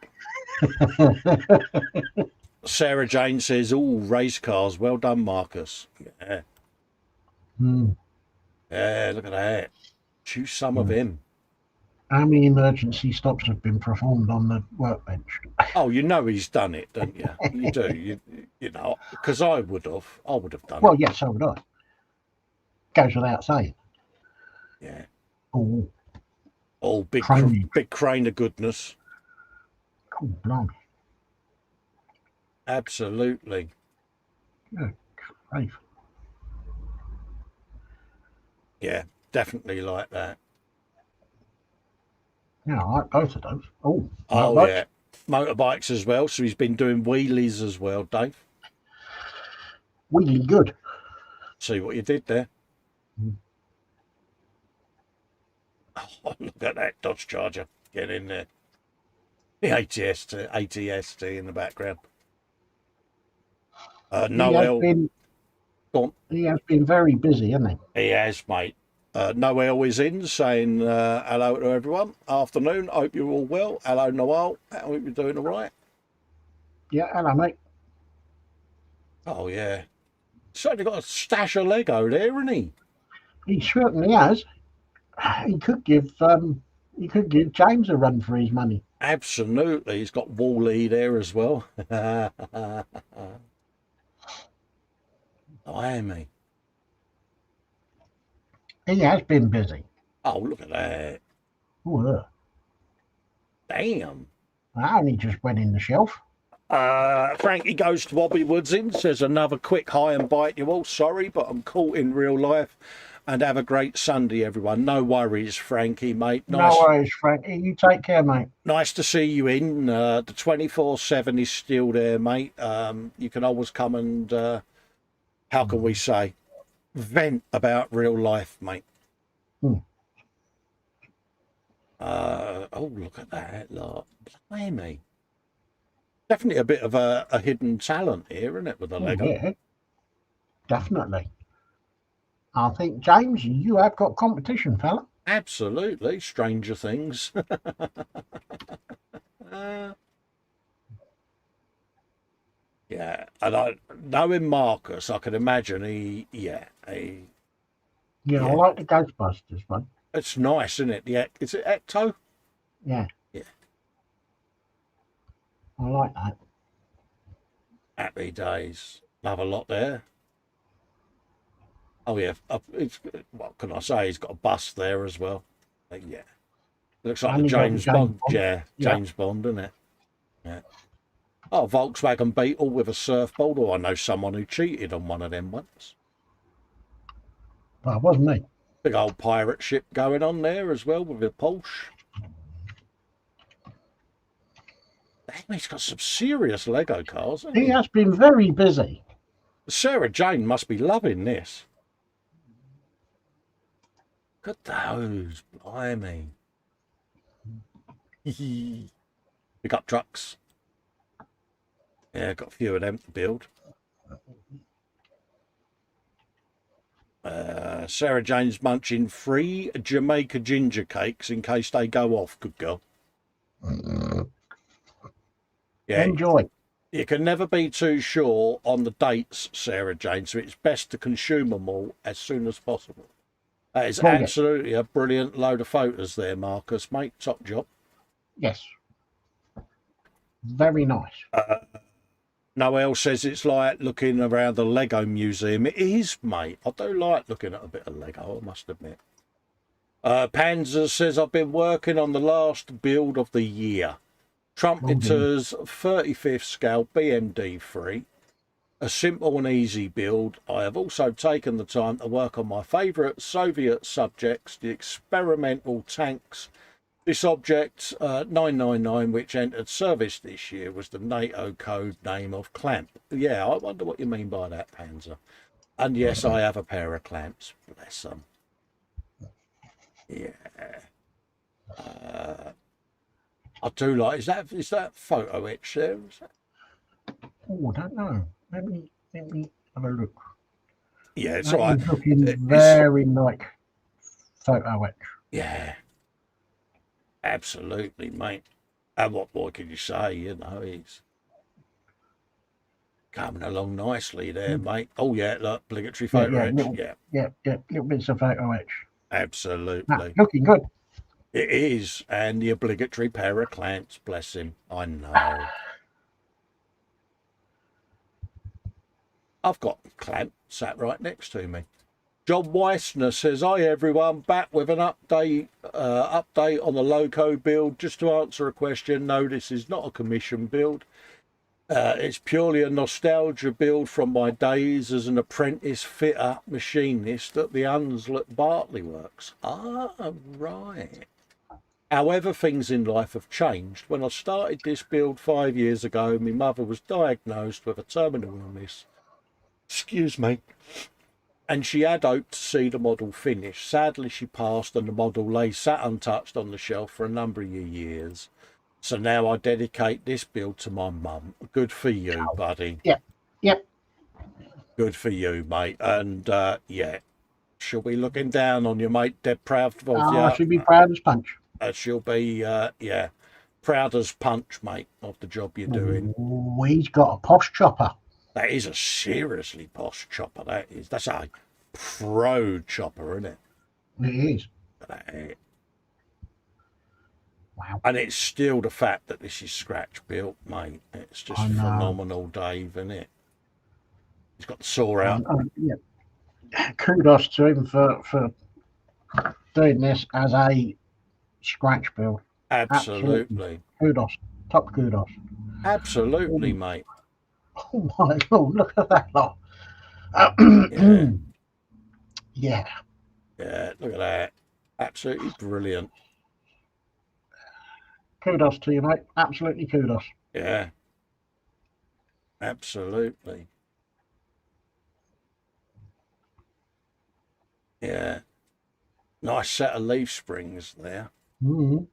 Sarah Jane says, "Oh, race cars. Well done, Marcus." Yeah. Yeah, look at that. Choose some of him. How many emergency stops have been performed on the workbench? Oh, you know he's done it, don't you? You do. You know, because I would have done it. Well, yes, so would I. Goes without saying. Yeah. Oh, big crane of goodness. Cool, blimey. Absolutely. Good grief. Yeah, definitely like that. Yeah, I like both of those. Oh, yeah. Motorbikes as well. So he's been doing wheelies as well, Dave. Wheelie good. See what you did there. Oh, look at that Dodge Charger. Get in there. The ATST in the background. Noel. He has been very busy, hasn't he? He has, mate. Noel is in saying hello to everyone. Afternoon. Hope you're all well. Hello, Noel. I hope you're doing all right. Yeah, hello, mate. Oh, yeah. Certainly got a stash of Lego there, hasn't he? He certainly has. He could give James a run for his money. Absolutely. He's got Wall-E there as well. Blimey. He has been busy. Oh, look at that. Oh, Damn. I only just went in the shelf. Frankie goes to Bobby Woods in, says another quick hi and bite you all. Sorry, but I'm caught in real life. And have a great Sunday, everyone. No worries, Frankie, mate. Nice, No worries, Frankie. You take care, mate. nice to see you in. The 24/7 is still there, mate. You can always come and, how can we say, vent about real life, mate. Hmm. Oh, look at that. Look. Blimey. Definitely a bit of a hidden talent here, isn't it, with the Lego? Yeah, definitely. I think, James, you have got competition, fella. Absolutely. Stranger Things. Yeah, and knowing Marcus, I can imagine Yeah, I yeah, like the Ghostbusters one. it's nice, isn't it? Is it Ecto? Yeah, Yeah, I like that. happy days. Love a lot there. Oh yeah, what can I say? He's got a bus there as well. Yeah, looks like And the you got James Bond. Yeah, James Bond, isn't it? Yeah. Oh, Volkswagen Beetle with a surfboard. Oh, I know someone who cheated on one of them once. Well, it wasn't me. Big old pirate ship going on there as well with a Porsche. Damn, he's got some serious Lego cars. Hasn't He has been very busy. Sarah Jane must be loving this. Look at those, blimey. Pickup trucks. Yeah, got a few of them to build. Sarah Jane's munching 3 Jamaica ginger cakes in case they go off. Good girl. Yeah, Enjoy. you can never be too sure on the dates, Sarah Jane, so it's best to consume them all as soon as possible. That is absolutely a brilliant load of photos there, Marcus, mate. Top job. Yes. Very nice. Noel says it's like looking around the Lego museum. It is, mate. I do like looking at a bit of Lego, I must admit. Panzer says, I've been working on the last build of the year. Trumpeter's 35th scale BMD3. A simple and easy build. I have also taken the time to work on my favourite Soviet subjects, the experimental tanks. This object, 999, which entered service this year, was the NATO code name of clamp. Yeah, I wonder what you mean by that, Panzer. And yes, I have a pair of clamps. Bless them. Yeah. I do like, is that photo etch there? Oh, I don't know. Let me have a look. Yeah, it's that all right. is looking very like photo etch. Yeah. Absolutely, mate. And what more can you say? You know, he's coming along nicely there, mate. Oh, yeah, look, obligatory photo etch. Yeah, little bits of photo etch. Absolutely. Looking good. It is. And the obligatory pair of clamps, bless him. I know. I've got clamp sat right next to me. John Weissner says, hi everyone, back with an update on the Loco build. Just to answer a question, no, this is not a commission build. It's purely a nostalgia build from my days as an apprentice fitter machinist at the Hunslet Bartley Works. Ah, right. However, things in life have changed. When I started this build 5 years ago, my mother was diagnosed with a terminal illness. Excuse me. And she had hoped to see the model finish. Sadly, she passed and the model lay sat untouched on the shelf for a number of years. So now I dedicate this build to my mum. Good for you, buddy. Yep. Good for you, mate. And, yeah, she'll be looking down on you, mate. Dead proud of you. She'll be proud as punch. She'll be, yeah, proud as punch, mate, of the job you're doing. He's got a posh chopper. That is a seriously posh chopper. That's a pro chopper, isn't it? It is. That, Wow. and it's still the fact that this is scratch built, mate. It's just phenomenal, Dave, isn't it? He's got the saw out. Yeah. Kudos to him for doing this as a scratch build. Absolutely. Kudos. Top kudos. Absolutely, mate. Oh my God, look at that lot. Yeah. Yeah. Yeah, look at that. Absolutely brilliant. Kudos to you, mate. Absolutely kudos. Yeah. Absolutely. Yeah. Nice set of leaf springs there. Mm-hmm.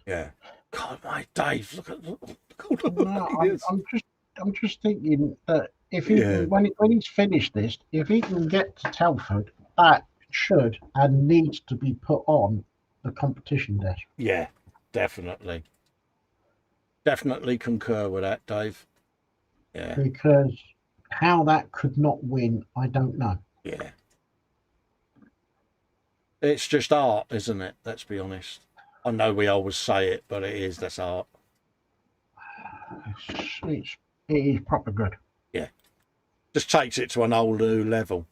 Yeah. God, my Dave, look at I'm just thinking that if he can, when he's finished this, if he can get to Telford, that should and needs to be put on the competition desk. Yeah, definitely. Definitely concur with that, Dave. Yeah. Because how that could not win, I don't know. Yeah. It's just art, isn't it? Let's be honest. I know we always say it, but it is. That's art. It is proper good. Yeah. Just takes it to an whole new level.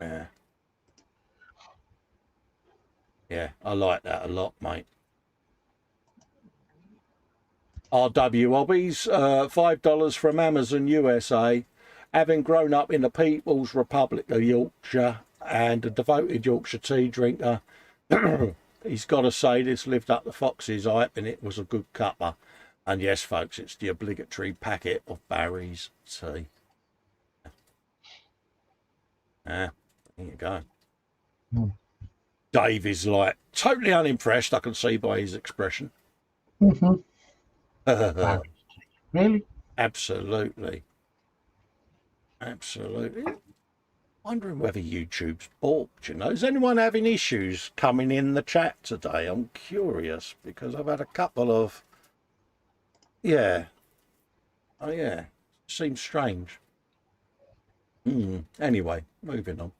Yeah. Yeah, I like that a lot, mate. RW Hobbies, $5 from Amazon USA. Having grown up in the People's Republic of Yorkshire and a devoted Yorkshire tea drinker, he's got to say this lived up to Fox's hype and it was a good cuppa. And yes, folks, it's the obligatory packet of Barry's tea. Yeah, there you go. Dave is like totally unimpressed, I can see by his expression. Really? Absolutely. Wondering whether YouTube's balked, you know. Is anyone having issues coming in the chat today? I'm curious because I've had a couple of... Yeah. Oh, yeah. Seems strange. Anyway, moving on.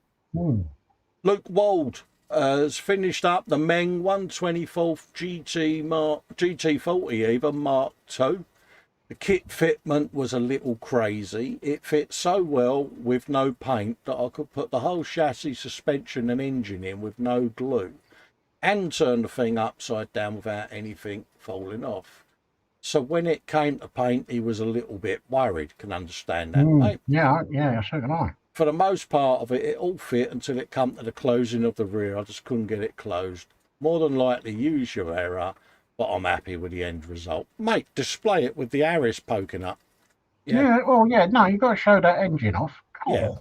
Luke Wald has finished up the Meng 124th GT40 even Mark II. The kit fitment was a little crazy. It fit so well with no paint that I could put the whole chassis, suspension and engine in with no glue and turn the thing upside down without anything falling off. So when it came to paint, he was a little bit worried. Can understand that, mate. Yeah, so can I. For the most part of it, it all fit until it come to the closing of the rear. I just couldn't get it closed. More than likely use your error, but I'm happy with the end result. Mate, display it with the Harris poking up. No, you've got to show that engine off. Yeah,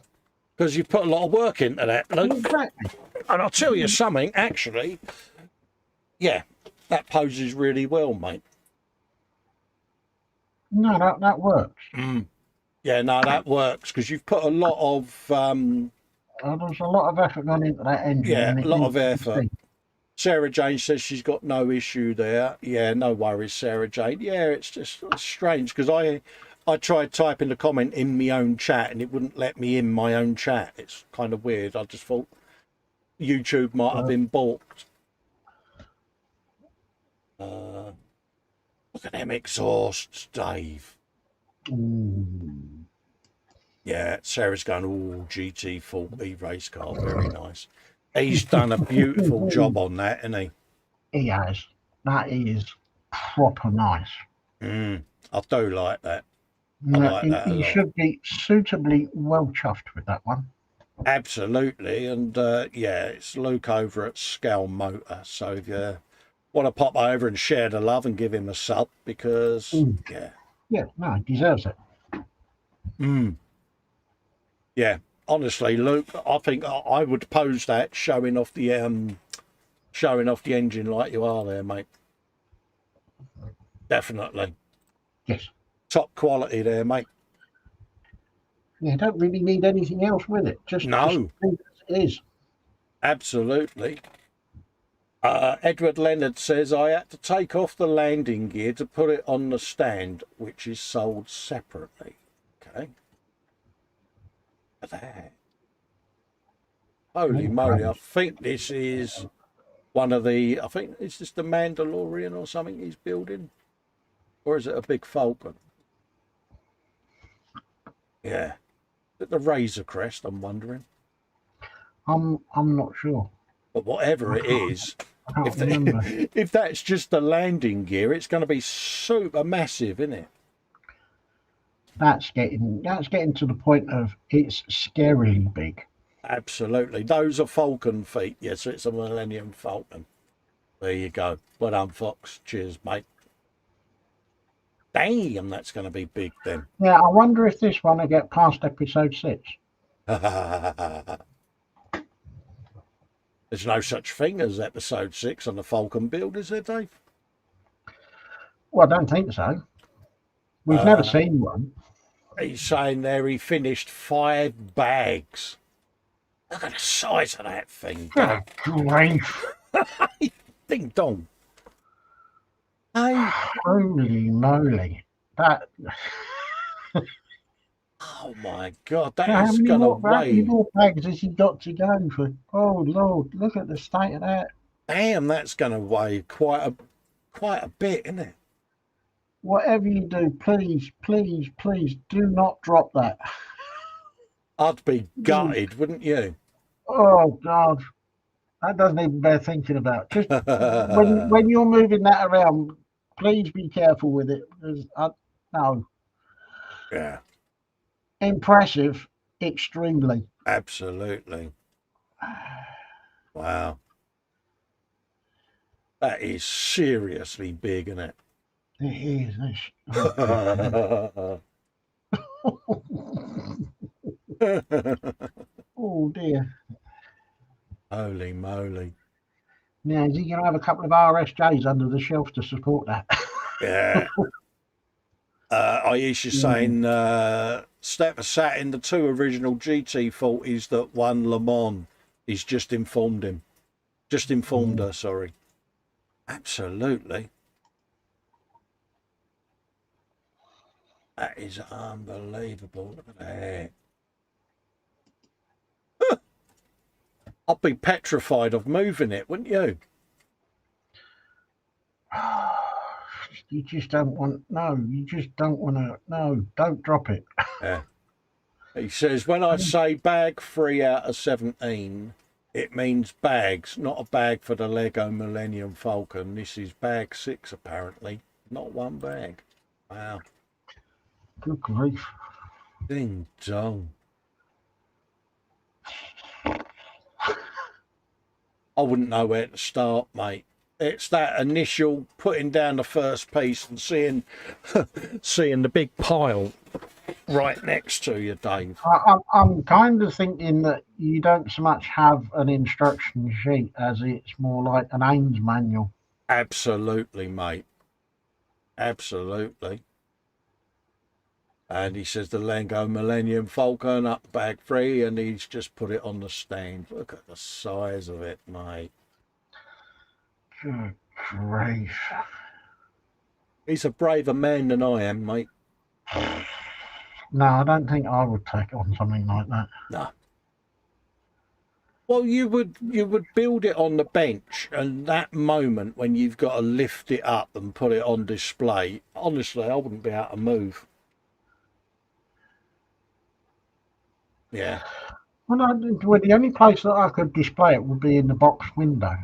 because you've put a lot of work into that, Luke. Exactly. And I'll tell you something, actually, yeah, that poses really well, mate. No, that works. Yeah, no, that works, because you've put a lot of... there's a lot of effort gone into that engine. Yeah, a lot of effort. Sarah Jane says she's got no issue there. Yeah, no worries, Sarah Jane. Yeah, it's strange because I tried typing the comment in my own chat and it wouldn't let me in my own chat. It's kind of weird. I just thought YouTube might have been balked. Look at them exhausts, Dave. Yeah, Sarah's going, oh, GT40 race car, very nice. He's done a beautiful job on that, hasn't he? He has. That is proper nice. I do like that. I like that a lot. He should be suitably well chuffed with that one. Absolutely. And yeah, it's Luke over at Scale Motor. So if you want to pop over and share the love and give him a sub, because yeah, no, he deserves it. Yeah, honestly, Luke, I think I would pose that showing off the engine like you are there, mate. Definitely. Yes. Top quality there, mate. You don't really need anything else with it. Just no, it is. Absolutely. Edward Leonard says, I had to take off the landing gear to put it on the stand, which is sold separately. Okay. Look at that. Holy moly, I think this is one of the, I think, is this the Mandalorian or something he's building? Or is it a big Falcon? Yeah. Is it the Razor Crest, I'm wondering? I'm not sure. But whatever it is, I can't remember. if that's just the landing gear, it's going to be super massive, isn't it? That's getting to the point of it's scarily big. Absolutely. Those are Falcon feet. Yes, it's a Millennium Falcon. There you go. Well done, Fox. Cheers, mate. Damn, that's going to be big then. Yeah, I wonder if this one will get past episode 6. There's no such thing as episode 6 on the Falcon build, is there, Dave? Well, I don't think so. We've never seen one. He's saying there he finished 5 bags. Look at the size of that thing. Good grief. Ding dong. Hey. Holy moly. That. Oh my God, that How is many going to weigh. more bags has he got to go for? Oh Lord, look at the state of that. Damn, that's going to weigh quite a bit, isn't it? Whatever you do, please, please, please do not drop that. I'd be gutted, wouldn't you? Oh God, that doesn't even bear thinking about. Just when you're moving that around, please be careful with it. No. Yeah. Impressive, extremely. Absolutely. Wow. That is seriously big, isn't it? It is. Oh dear. Holy moly. Now, is he going to have a couple of RSJs under the shelf to support that? Yeah. Aisha saying Steph sat in the 2 original GT40s that won Le Mans. He's just informed him. Just informed her, sorry. Absolutely. That is unbelievable. Look at that. I'd be petrified of moving it, wouldn't you? You just don't want, you just don't want to, don't drop it. Yeah. He says, when I say bag 3 out of 17, it means bags, not a bag for the Lego Millennium Falcon. This is bag 6, apparently. Not one bag. Wow. Good grief. Ding dong. I wouldn't know where to start, mate. It's that initial putting down the first piece and seeing the big pile right next to you, Dave. I'm kind of thinking that you don't so much have an instruction sheet as it's more like an aims manual. Absolutely, mate. Absolutely. And he says the Lego Millennium Falcon up bag 3, and he's just put it on the stand. Look at the size of it, mate. Good grief. He's a braver man than I am, mate. No, I don't think I would take on something like that. No. Well, you would build it on the bench, and that moment when you've got to lift it up and put it on display, honestly, I wouldn't be able to move. Yeah. Well, the only place that I could display it would be in the box window.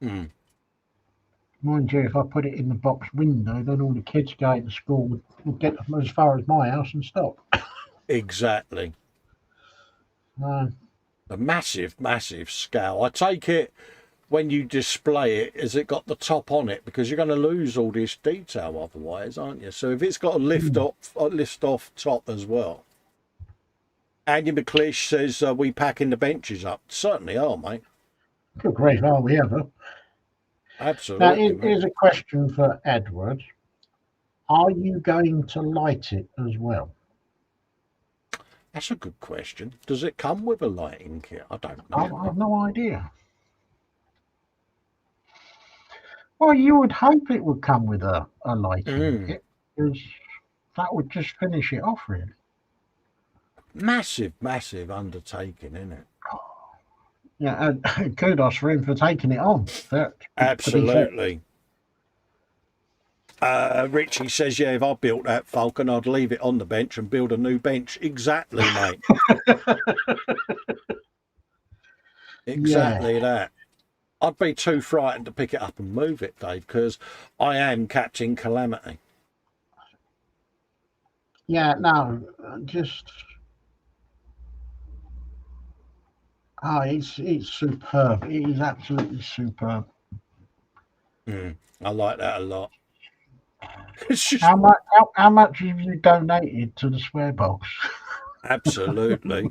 Mind you, if I put it in the box window, then all the kids going to school would get them as far as my house and stop. Exactly. A massive, massive scale. I take it when you display it, has it got the top on it? Because you're going to lose all this detail otherwise, aren't you? So if it's got a lift off top as well. Andy McLeish says, we packing the benches up. Certainly are, mate. Good grief, are we ever? Absolutely. Now, here's a question for Edward. Are you going to light it as well? That's a good question. Does it come with a lighting kit? I don't know. I have no idea. Well, you would hope it would come with a lighting Mm. kit, because that would just finish it off, really. Massive, massive undertaking, isn't it? Yeah, and kudos for him for taking it on. To be fair. Absolutely. Richie says, yeah, if I built that Falcon, I'd leave it on the bench and build a new bench. Exactly, mate. Exactly that. I'd be too frightened to pick it up and move it, Dave, because I am Captain Calamity. Yeah, no, just it's superb. It is absolutely superb. I like that a lot. It's just How much have you donated to the swear box? absolutely.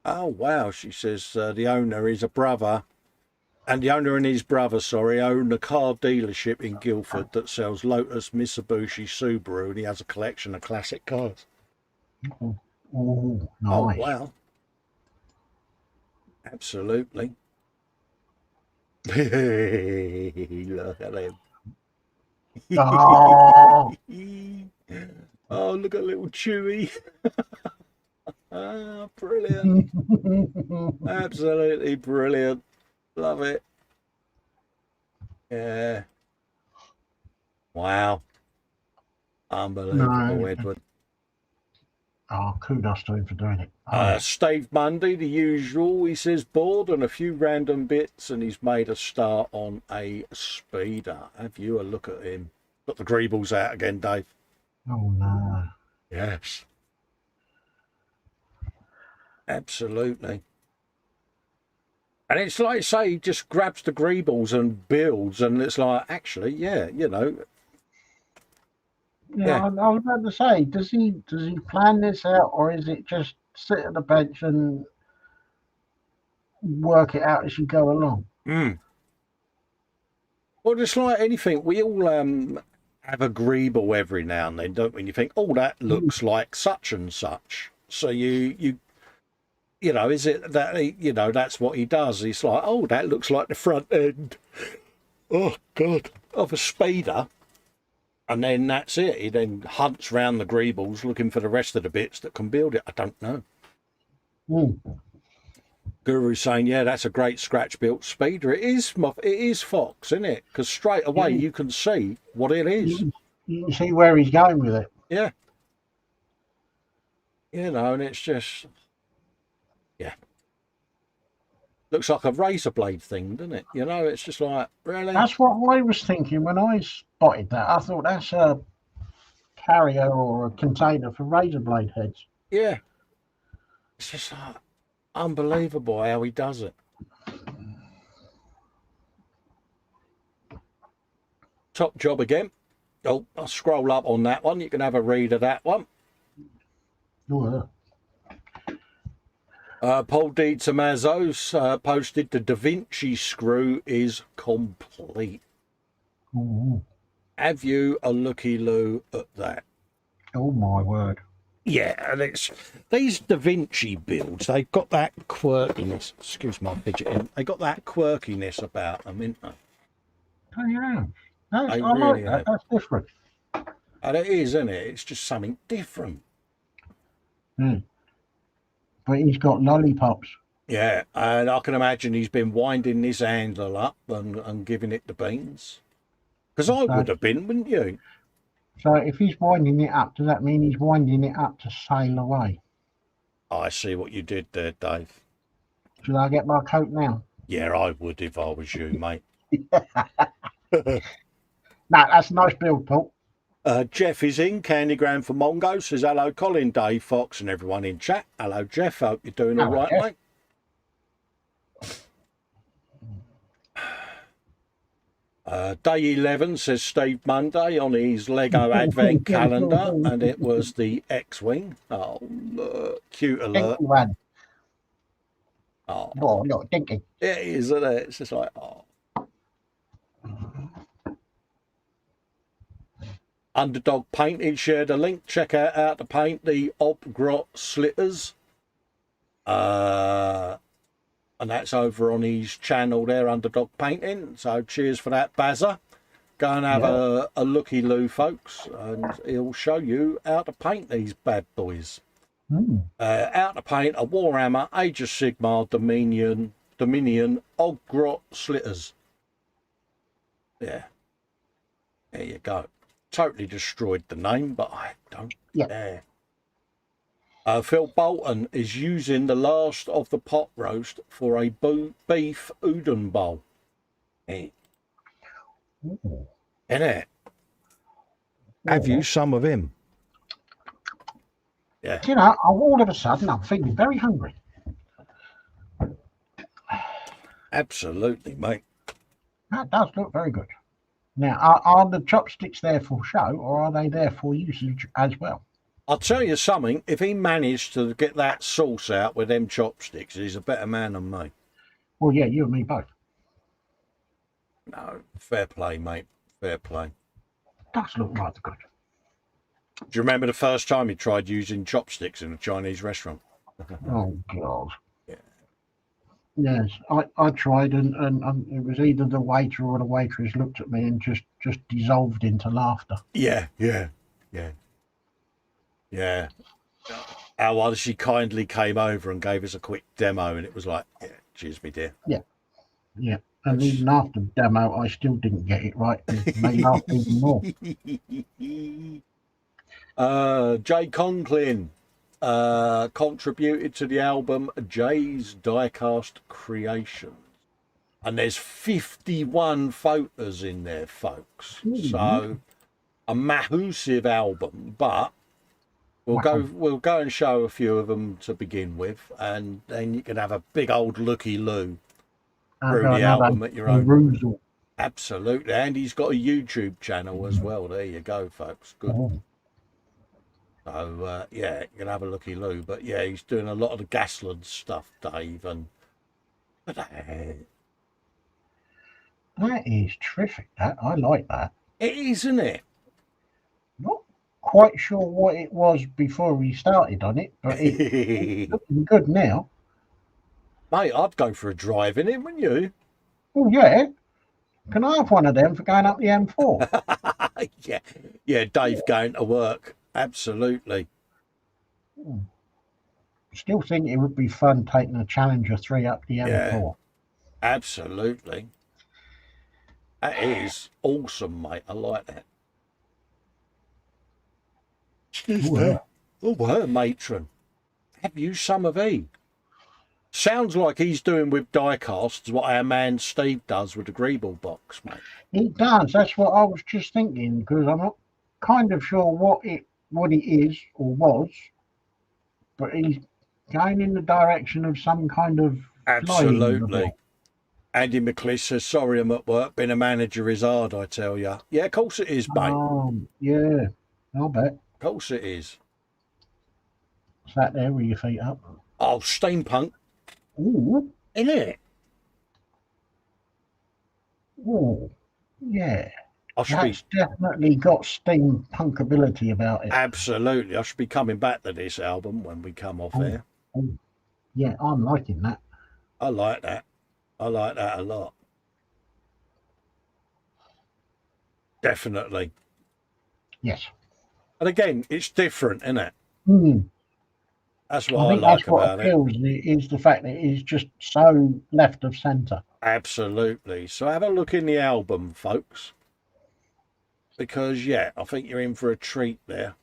Oh wow, she says the owner is a brother, and the owner and his brother, own a car dealership in Guildford that sells Lotus, Mitsubishi, Subaru, and he has a collection of classic cars. Oh, Oh nice. wow, absolutely. Look at him. Oh, Oh, look at little Chewy. Ah, brilliant. Absolutely brilliant. Love it. Yeah. Wow. Unbelievable, no. Edward. Oh, kudos to him for doing it. Stave Monday, the usual. He says board and a few random bits, and he's made a start on a speeder. Have you a look at him? Got the greebles out again, Dave. Oh no. Yes. Absolutely. And it's like, say, he just grabs the greebles and builds, and it's like, actually, yeah, you know. Yeah, I was about to say, does he plan this out, or is it just sit at the bench and work it out as you go along? Well, just like anything, we all have a greeble every now and then, don't we? And you think, oh, that looks like such and such. So you know, is it that, you know, that's what he does. He's like, oh, that looks like the front end, oh, God, of a speeder. And then that's it. He then hunts round the greebles looking for the rest of the bits that can build it. I don't know. Guru's saying, yeah, that's a great scratch-built speeder. It is Fox, isn't it? Because straight away you can see what it is. You can see where he's going with it. Yeah. You know, and it's just, yeah. Looks like a razor blade thing, doesn't it? You know, it's just like, really? That's what I was thinking when I spotted that. I thought that's a carrier or a container for razor blade heads. Yeah. It's just like unbelievable how he does it. Top job again. Oh, I'll scroll up on that one. You can have a read of that one. Oh, Paul D. Tomazos posted the Da Vinci screw is complete. Have you a looky loo at that? oh my word. Yeah, and it's these Da Vinci builds, they've got that quirkiness. Excuse my fidgeting. They got that quirkiness about them, isn't they? Oh, yeah. I I really like that. have. That's different. And it is, isn't it? It's just something different. But he's got lollipops. Yeah, and I can imagine he's been winding this handle up and giving it the beans. Because I would have been, wouldn't you? So if he's winding it up, does that mean he's winding it up to sail away? I see what you did there, Dave. Should I get my coat now? Yeah, I would if I was you, mate. No, that's a nice build, Paul. Jeff is in, Candygram for Mongo, says hello, Colin, Dave, Fox, and everyone in chat. Hello, Jeff. Hope you're doing all right, Jeff. mate. Day 11 says Steve Monday on his Lego Advent calendar, and it was the X-Wing. Oh, look, cute alert. Oh, look, dinky. It is, isn't it? It's just like, oh. Underdog Painting shared a link. Check out to paint the Obgrot slitters. and that's over on his channel there, Underdog Painting. So cheers for that, Bazza. Go and have a looky-loo, folks, and he'll show you how to paint these bad boys. How to paint a Warhammer, Age of Sigmar, Dominion, Ogrot Slitters. Yeah. There you go. Totally destroyed the name, but I don't care. Phil Bolton is using the last of the pot roast for a beef udon bowl. Hey. Isn't it? Have you some of him? Yeah. You know, all of a sudden I'm feeling very hungry. Absolutely, mate. That does look very good. Now, are the chopsticks there for show, or are they there for usage as well? I'll tell you something. If he managed to get that sauce out with them chopsticks, he's a better man than me. Well, yeah, you and me both. No, fair play, mate. Fair play. Does look rather good. Do you remember the first time you tried using chopsticks in a Chinese restaurant? Oh, God. Yeah. Yes, I tried, and it was either the waiter or the waitress looked at me and just dissolved into laughter. Yeah. Our she kindly came over and gave us a quick demo, and it was like, yeah, cheers, me dear. Yeah. And even after the demo, I still didn't get it right. And they laughed even more. Jay Conklin contributed to the album Jay's Diecast Creations. And there's 51 photos in there, folks. So a massive album, but we'll go and show a few of them to begin with, and then you can have a big old looky-loo through the album at your own. Perusal. Absolutely, and he's got a YouTube channel as well. There you go, folks. Good. Oh. So yeah, you can have a looky-loo, but yeah, he's doing a lot of the Gasland stuff, Dave, and that is terrific. That I like that. It is, isn't it? Not quite sure what it was before we started on it, but it's looking good now. Mate, I'd go for a drive in it, wouldn't you? Oh, yeah. Can I have one of them for going up the M4? Yeah, Dave going to work. Absolutely. Still think it would be fun taking a Challenger 3 up the M4. Yeah, absolutely. That is awesome, mate. I like that. Her matron. Have you some of he? Sounds like he's doing with diecasts what our man Steve does with the Greeble box, mate. It does. That's what I was just thinking, because I'm not kind of sure what it is or was, but he's going in the direction of some kind of absolutely. Andy McLeish says, sorry, I'm at work. Being a manager is hard, I tell you. Yeah, of course it is, mate. Yeah, I'll bet. Of course it is. Sat there with your feet up. Oh, steampunk. Ooh. Isn't it? Oh, yeah. That's definitely got steampunk ability about it. Absolutely. I should be coming back to this album when we come off there. Oh. Yeah, I'm liking that. I like that. I like that a lot. Definitely. Yes. And again, it's different, isn't it? That's what I like that's about what appeals it. Is the fact that it's just so left of centre. Absolutely. So have a look in the album, folks. Because, yeah, I think you're in for a treat there.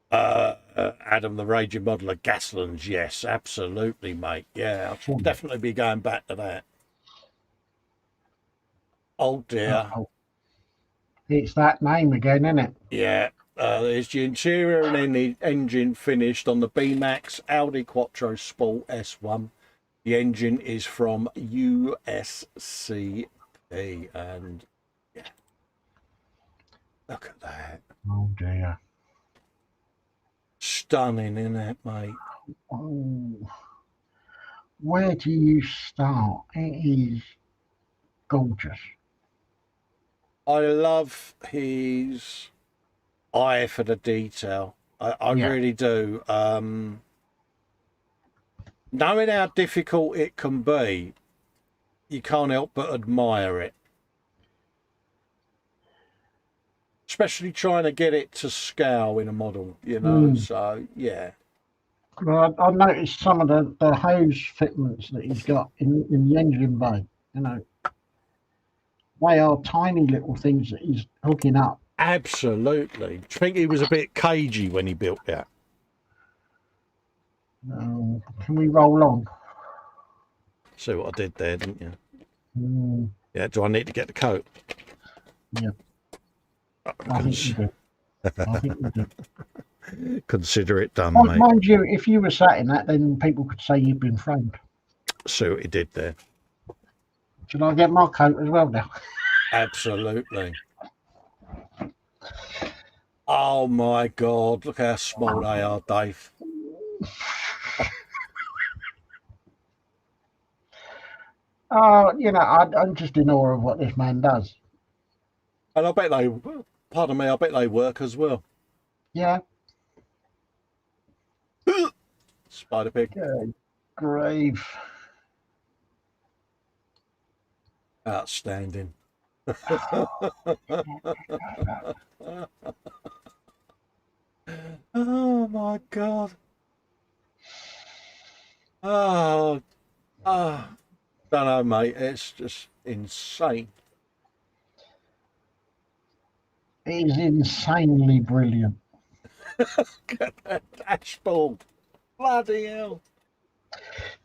Adam the Raging Modeler, Gaslands, yes, absolutely, mate. Yeah, I should definitely be going back to that. Oh, dear. It's that name again, isn't it? Yeah. There's the interior and then the engine finished on the B-Max Audi Quattro Sport S1. The engine is from USCP, and yeah, look at that. Oh dear. Stunning, isn't it, mate? Oh, where do you start? It is gorgeous. I love his eye for the detail. I really do. knowing how difficult it can be, you can't help but admire it. Especially trying to get it to scale in a model, you know. So, yeah. Well, I noticed some of the hose fitments that he's got in the engine bay. You know, they are tiny little things that he's hooking up. Absolutely. Do you think he was a bit cagey when he built that? Can we roll on? See what I did there, didn't you? Mm, Yeah, do I need to get the coat? yeah, I think you do. I think you do. Consider it done, Mind, mate. mind you, if you were sat in that, then people could say you've been framed. See what he did there. Should I get my coat as well now? Absolutely. Oh my God! Look how small they are, Dave. You know, I'm just in awe of what this man does. And I bet they, pardon me, I bet they work as well. Yeah. Spider pig. Good grave. Outstanding. Oh my God. Oh, don't know, mate. It's just insane. He's insanely brilliant. Look at that dashboard. Bloody hell.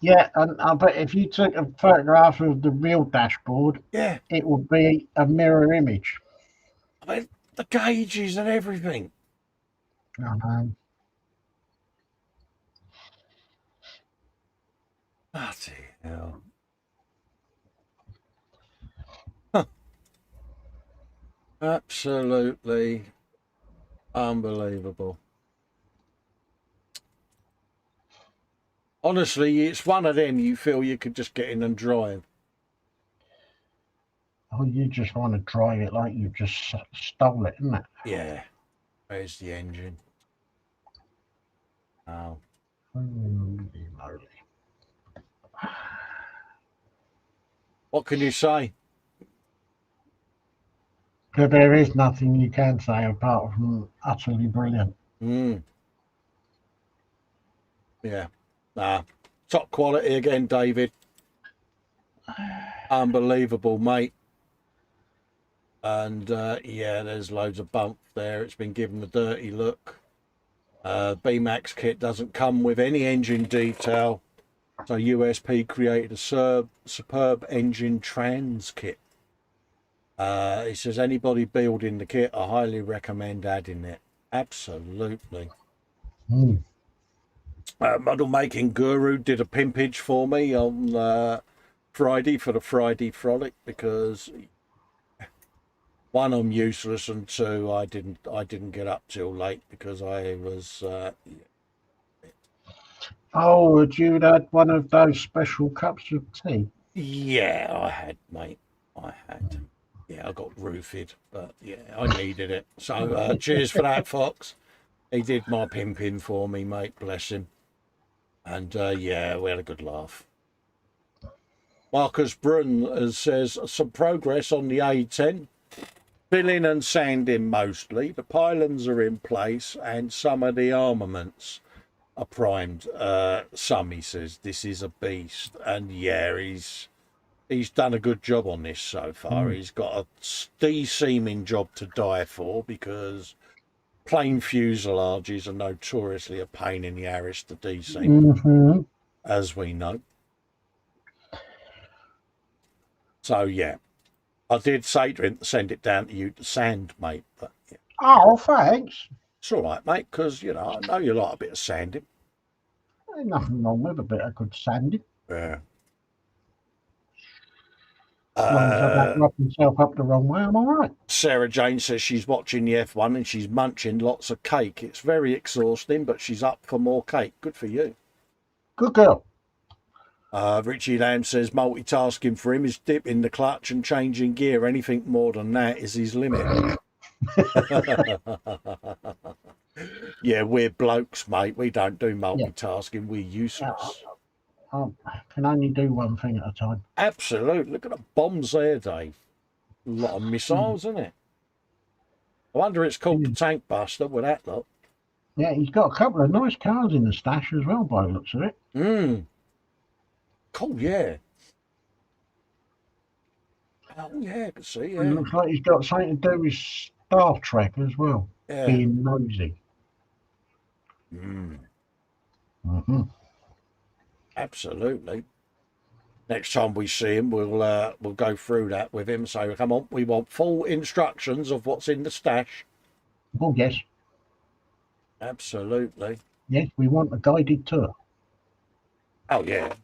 Yeah, and I bet if you took a photograph of the real dashboard, Yeah. it would be a mirror image. I mean, the gauges and everything. I know. Bloody hell. Absolutely unbelievable. Honestly, it's one of them you feel you could just get in and drive. Oh, you just want to drive it like you just stole it, isn't it? Yeah. Where's the engine? Oh. Holy moly. What can you say? But there is nothing you can say apart from utterly brilliant. Yeah. Nah. Top quality again, David. Unbelievable, mate. And yeah, there's loads of bump there. It's been given the dirty look. B-Max kit doesn't come with any engine detail. So USP created a superb engine trans kit. It says anybody building the kit, I highly recommend adding it. Absolutely. Model making guru did a pimpage for me on Friday for the Friday frolic because one, I'm useless, and two, I didn't get up till late because I was. Oh, had you had one of those special cups of tea? Yeah, I had, mate. I had. Yeah, I got roofied, but yeah, I needed it. So cheers for that, Fox. He did my pimping for me, mate. Bless him. And yeah, we had a good laugh. Marcus Brun says some progress on the A10. Filling and sanding mostly. The pylons are in place and some of the armaments are primed. Some, he says, this is a beast. And yeah, he's done a good job on this so far. He's got a de-seaming job to die for because plain fuselages are notoriously a pain in the arse to de-seam, as we know. So yeah, I did say to him to send it down to you to sand, mate. But yeah. Oh, thanks. It's all right, mate, because you know I know you like a bit of sanding. There's nothing wrong with a bit of good sanding. Yeah. As long as I don't rub myself up the wrong way, I'm all right. Sarah Jane says she's watching the F1 and she's munching lots of cake. It's very exhausting, but she's up for more cake. Good for you. Good girl. Richie Lamb says multitasking for him is dipping the clutch and changing gear. Anything more than that is his limit. Yeah, we're blokes, mate. We don't do multitasking. We're useless. I can only do one thing at a time. Absolutely. Look at the bombs there, Dave. A lot of missiles, isn't it? I wonder it's called the Tank Buster with that lot. Yeah, he's got a couple of nice cars in the stash as well, by the looks of it. Cool, yeah. Oh, yeah, I can see, yeah. And it looks like he's got something to do with Star Trek as well, being nosy. Absolutely. Next time we see him, we'll go through that with him. So come on, we want full instructions of what's in the stash. Oh, yes. Absolutely. Yes, we want a guided tour. Oh, yeah.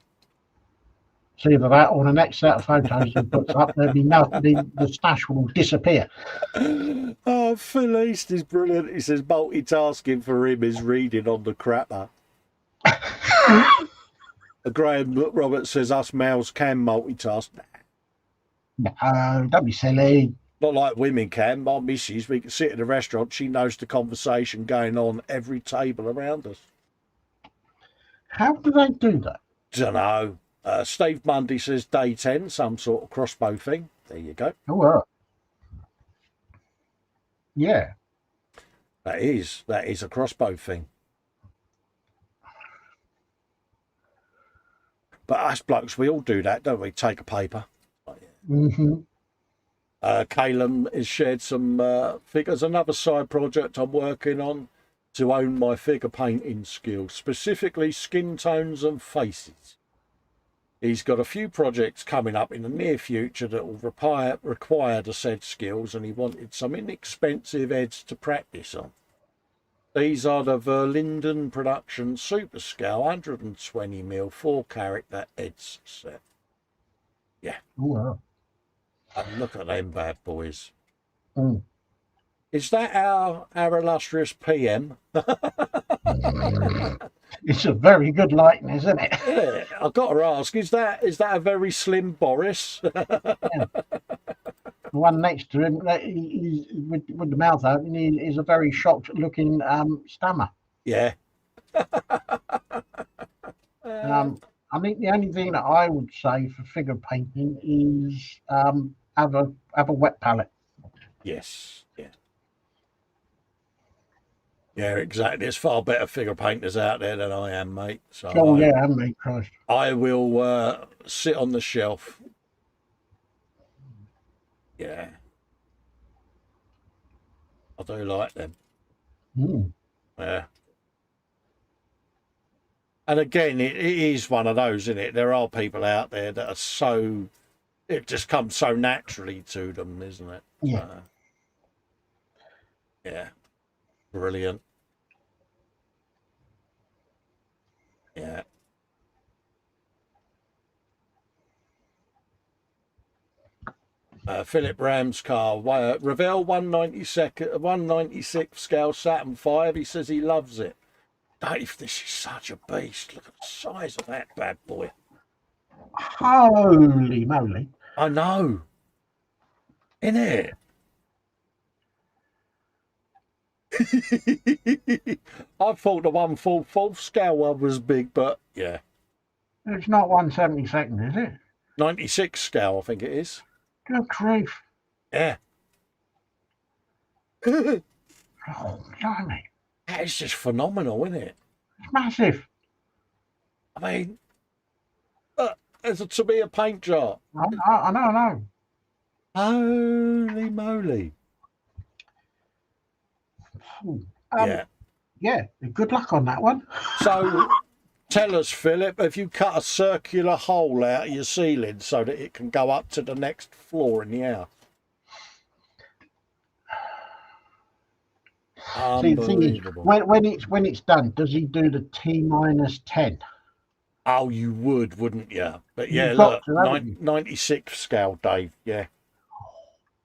See either that or the next set of photos he puts up, there'll be the stash will disappear. Oh, Phil East is brilliant. He says multitasking for him is reading on the crapper. Graham Roberts says us males can multitask. No, don't be silly. Not like women can. My missus, we can sit in a restaurant, she knows the conversation going on every table around us. How do they do that? Dunno. Steve Mundy says day 10, some sort of crossbow thing. There you go. Oh, yeah. That is a crossbow thing. But us blokes, we all do that, don't we? Take a paper. Calum has shared some figures. Another side project I'm working on to own my figure painting skills, specifically skin tones and faces. He's got a few projects coming up in the near future that will require the said skills, and he wanted some inexpensive heads to practice on. These are the Verlinden Production Super Scale 120mm 4-character heads set. Yeah. Oh, And look at them bad boys. Mm. Is that our illustrious PM? It's a very good likeness, isn't it? Yeah, I've got to ask, is that a very slim Boris? Yeah. The one next to him, he's, with the mouth open, is a very shocked-looking stammer. Yeah. I think the only thing that I would say for figure painting is have a wet palette. Yes. Yeah. Yeah, exactly. There's far better figure painters out there than I am, mate. So yeah, mate, Christ. I will sit on the shelf. Yeah. I do like them. Yeah. And again, it is one of those, isn't it? There are people out there that are it just comes so naturally to them, isn't it? Yeah. Yeah. Brilliant. Yeah. Philip Ram's car, Revell 196 scale Saturn 5. He says he loves it. Dave, this is such a beast. Look at the size of that bad boy. Holy moly. I know. Innit? I thought the 1/4 scale one was big, but yeah. It's not 1/72, is it? 96 scale, I think it is. Good grief. Yeah. Oh, blimey. That is just phenomenal, isn't it? It's massive. I mean, it's to be a paint jar. I know. Holy moly. Yeah, good luck on that one. So tell us, Philip, have you cut a circular hole out of your ceiling so that it can go up to the next floor in the house? See, the thing is, when it's done, does he do the T-10? Oh, you would, wouldn't you? But yeah, You've look, 96 scale, Dave. Yeah. Oh,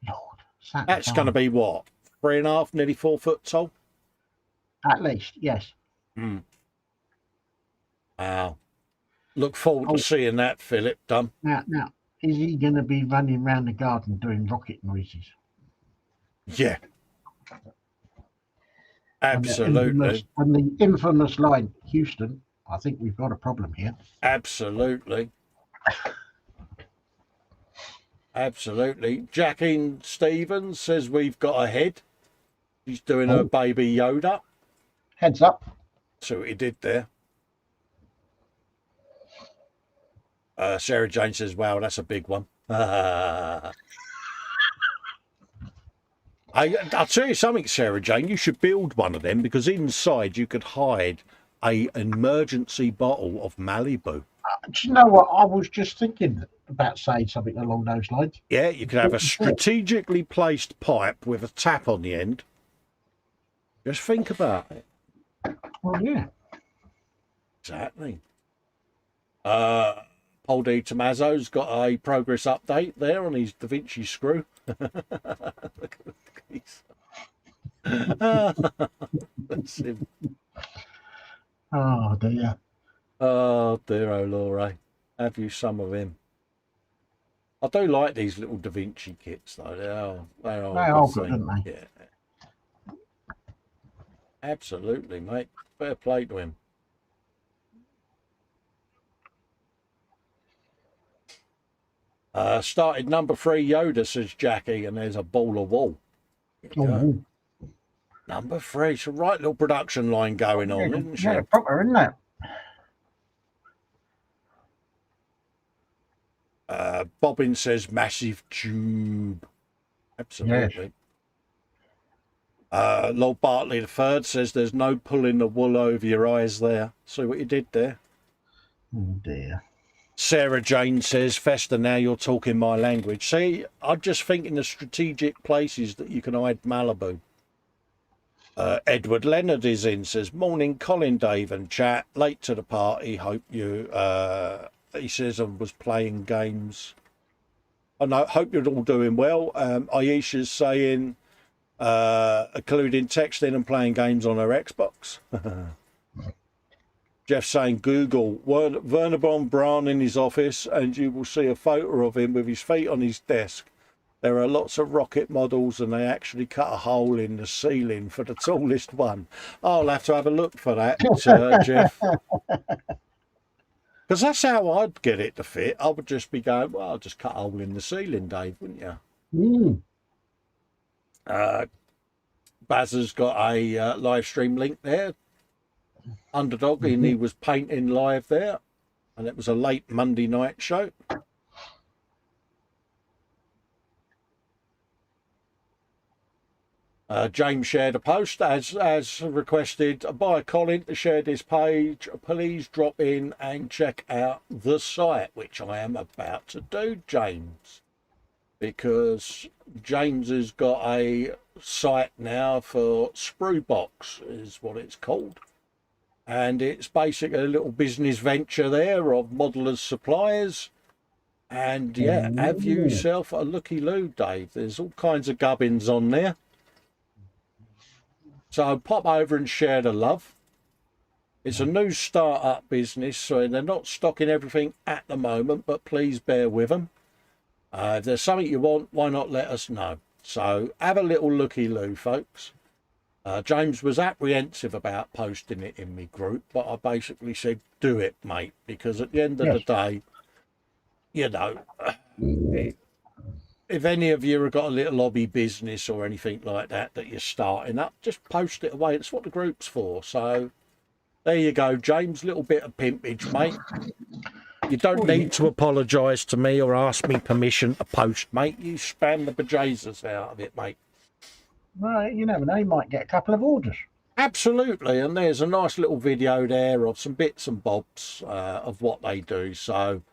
Lord. That's going to be what? 3.5, nearly 4 foot tall? At least, yes. Wow. Look forward to seeing that, Philip, done. Now, is he going to be running around the garden doing rocket noises? Yeah. Absolutely. And the infamous line, Houston, I think we've got a problem here. Absolutely. Absolutely. Jackie Stevens says we've got a head. She's doing her baby Yoda. Heads up. See what he did there. Sarah Jane says, wow, that's a big one. I'll tell you something, Sarah Jane, you should build one of them, because inside you could hide an emergency bottle of Malibu. Do you know what? I was just thinking about saying something along those lines. Yeah, you could have a strategically placed pipe with a tap on the end. Just think about it. Well, yeah. Exactly. Paul D. Tommaso's got a progress update there on his Da Vinci screw. Look at these. That's him. Oh, dear. Oh, dear, oh, Laura. Have you some of him? I do like these little Da Vinci kits, though. They are good, aren't they? Yeah. Absolutely, mate. Fair play to him. Started number 3 Yoda, says Jackie, and there's a ball of wool. Number 3. It's a right little production line going on, isn't she? Yeah, proper, isn't it? Bobbin says massive tube. Absolutely. Yes. Lord Bartley III says there's no pulling the wool over your eyes there. See what you did there? Oh, dear. Sarah Jane says, Festa, now you're talking my language. See, I'm just thinking of strategic places that you can hide Malibu. Edward Leonard is in, says, morning, Colin Dave and chat. Late to the party. Hope you, he says, I was playing games. I know, hope you're all doing well. Aisha's saying, including texting and playing games on her Xbox. Jeff saying Google Werner von Braun in his office and you will see a photo of him with his feet on his desk. There are lots of rocket models and they actually cut a hole in the ceiling for the tallest one. I'll have to have a look for that, Jeff. Because that's how I'd get it to fit. I would just be going, well, I'll just cut a hole in the ceiling, Dave, wouldn't you? Baz has got a live stream link there. Underdog, and he was painting live there, and it was a late Monday night show. James shared a post as requested by Colin to share this page. Please drop in and check out the site, which I am about to do, James, because James has got a site now for Spruebox, is what it's called. And it's basically a little business venture there of modelers suppliers. And yeah, have yourself a looky-loo, Dave. There's all kinds of gubbins on there. So pop over and share the love. It's a new start-up business, so they're not stocking everything at the moment, but please bear with them. If there's something you want, why not let us know? So have a little looky-loo, folks. James was apprehensive about posting it in my group, but I basically said, do it, mate, because at the end of the day, you know, if any of you have got a little hobby business or anything like that you're starting up, just post it away. It's what the group's for. So there you go, James, little bit of pimpage, mate. You don't need to apologise to me or ask me permission to post, mate. You spam the bejesus out of it, mate. Well, you never know, you might get a couple of orders. Absolutely, and there's a nice little video there of some bits and bobs of what they do. So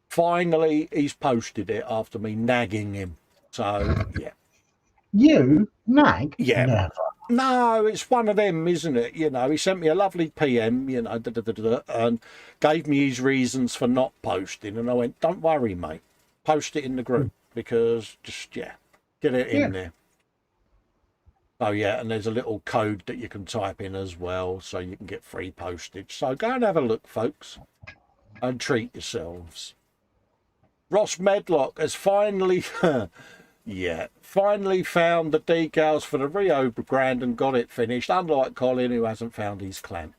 finally, he's posted it after me nagging him. So, yeah. You nag? Yeah. Never. No, it's one of them, isn't it? You know, he sent me a lovely PM, you know, and gave me his reasons for not posting. And I went, don't worry, mate. Post it in the group because just, yeah, get it in there. Oh, yeah, and there's a little code that you can type in as well so you can get free postage. So go and have a look, folks, and treat yourselves. Ross Medlock has finally, finally found the decals for the Rio Grande and got it finished, unlike Colin, who hasn't found his clamp.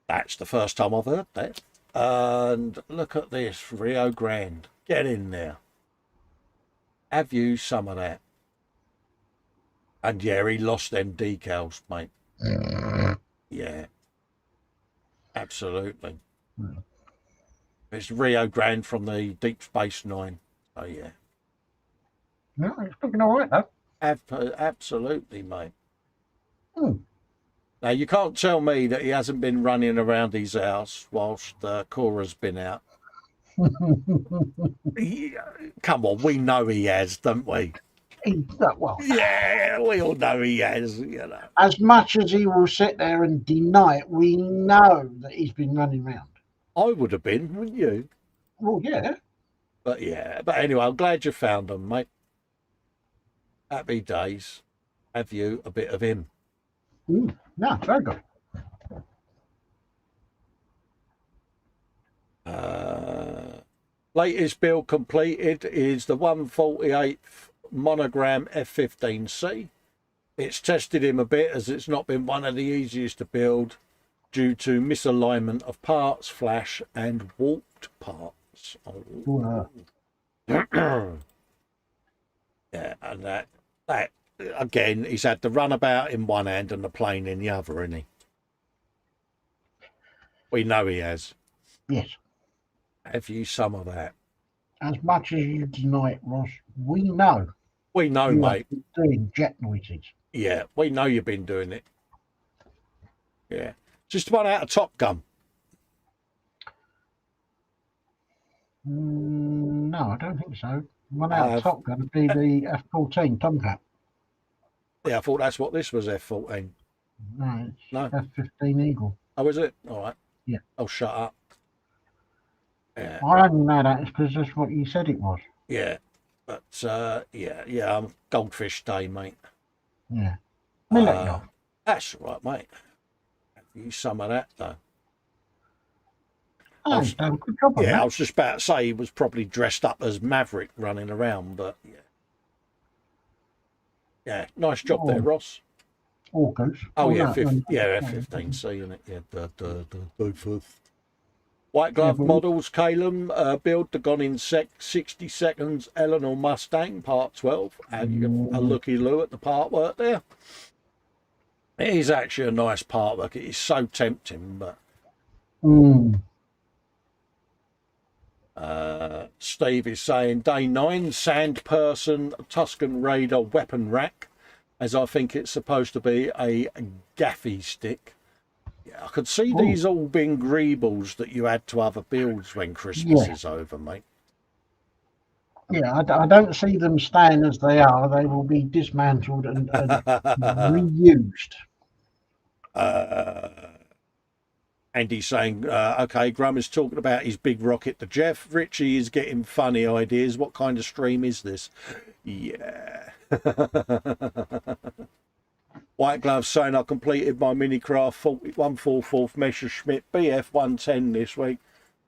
That's the first time I've heard that. And look at this, Rio Grande. Get in there. Have you some of that? And yeah, he lost them decals, mate. Yeah, absolutely. It's Rio Grande from the Deep Space Nine. Oh yeah. No, it's looking all right though. Absolutely, mate. Hmm. Now, you can't tell me that he hasn't been running around his house whilst Cora's been out. Come on, we know he has, don't we? Well, Yeah, we all know he has, you know. as much as he will sit there and deny it, we know that he's been running around. I would have been, wouldn't you? Well, yeah. But yeah, but anyway, I'm glad you found them, mate. Happy days. Have you a bit of him? No, it's very good. Latest build completed is the 148th Monogram F15C. It's tested him a bit as it's not been one of the easiest to build due to misalignment of parts, flash and warped parts. Oh. Yeah, and that again, he's had the runabout in one hand and the plane in the other, isn't he? We know he has. Yes. Have you some of that? As much as you deny it, Ross, we know. We know, you mate. Have been doing jet noises. Yeah, we know you've been doing it. Yeah. Just one out of Top Gun. No, I don't think so. One out of Top Gun would be the F-14 Tomcat. Yeah, I thought that's what this was, F-14. No, it's F-15 Eagle. Oh, is it? All right. Yeah. Oh, shut up. Yeah. I only know that because that's what you said it was. Yeah. But, yeah, Goldfish Day, mate. Yeah. Millet that's right, mate. Have you some of that, though? He's done a good job on that. I was just about to say he was probably dressed up as Maverick running around, but yeah. Yeah, nice job there, Ross. Orcas. Oh, yeah, F-15C, isn't it? Yeah, White glove models, Calum, build the Gone in 60 Seconds Eleanor Mustang, part 12. And you get a looky-loo at the part work there. It is actually a nice part work. It is so tempting, but... Steve is saying, day 9, Sand Person Tuscan Raider weapon rack, as I think it's supposed to be a gaffy stick. Yeah, I could see these all being greebles that you add to other builds when Christmas is over, mate. Yeah, I don't see them staying as they are. They will be dismantled and reused. Andy's saying, okay, Grum is talking about his big rocket to Jeff. Richie is getting funny ideas. What kind of stream is this? Yeah. White Glove saying, I completed my Minicraft 144th Messerschmitt BF 110 this week.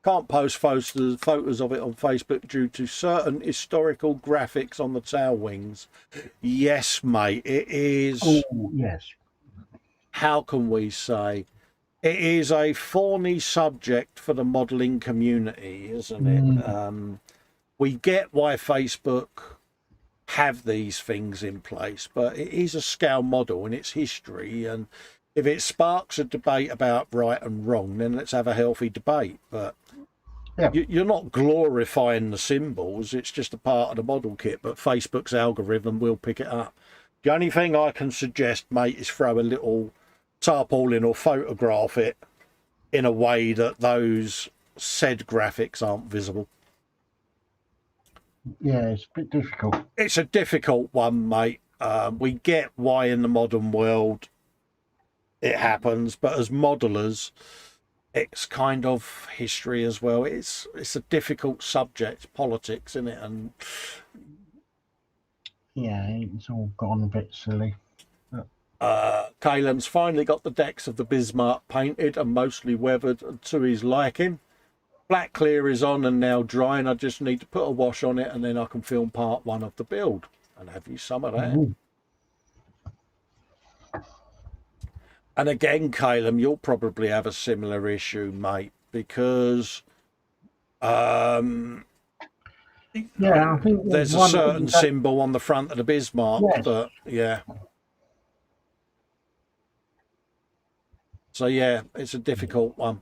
Can't post photos of it on Facebook due to certain historical graphics on the tail wings. Yes, mate, it is. Oh, yes. How can we say? It is a thorny subject for the modelling community, isn't it? We get why Facebook have these things in place, but it is a scale model and it's history, and if it sparks a debate about right and wrong, then let's have a healthy debate. But you're not glorifying the symbols, it's just a part of the model kit, but Facebook's algorithm will pick it up. The only thing I can suggest, mate, is throw a little tarpaulin or photograph it in a way that those said graphics aren't visible. Yeah, it's a bit difficult. It's a difficult one, mate. We get why in the modern world it happens, but as modelers, it's kind of history as well. It's a difficult subject, politics, isn't it? And yeah, it's all gone a bit silly. Caelan's finally got the decks of the Bismarck painted and mostly weathered to his liking. Black clear is on and now drying. I just need to put a wash on it and then I can film part 1 of the build. And have you some of that? And again, Caleb, you'll probably have a similar issue, mate, because Yeah, I think there's there's a one certain thing that, symbol on the front of the Bismarck yes, that, yeah. So, yeah, it's a difficult one.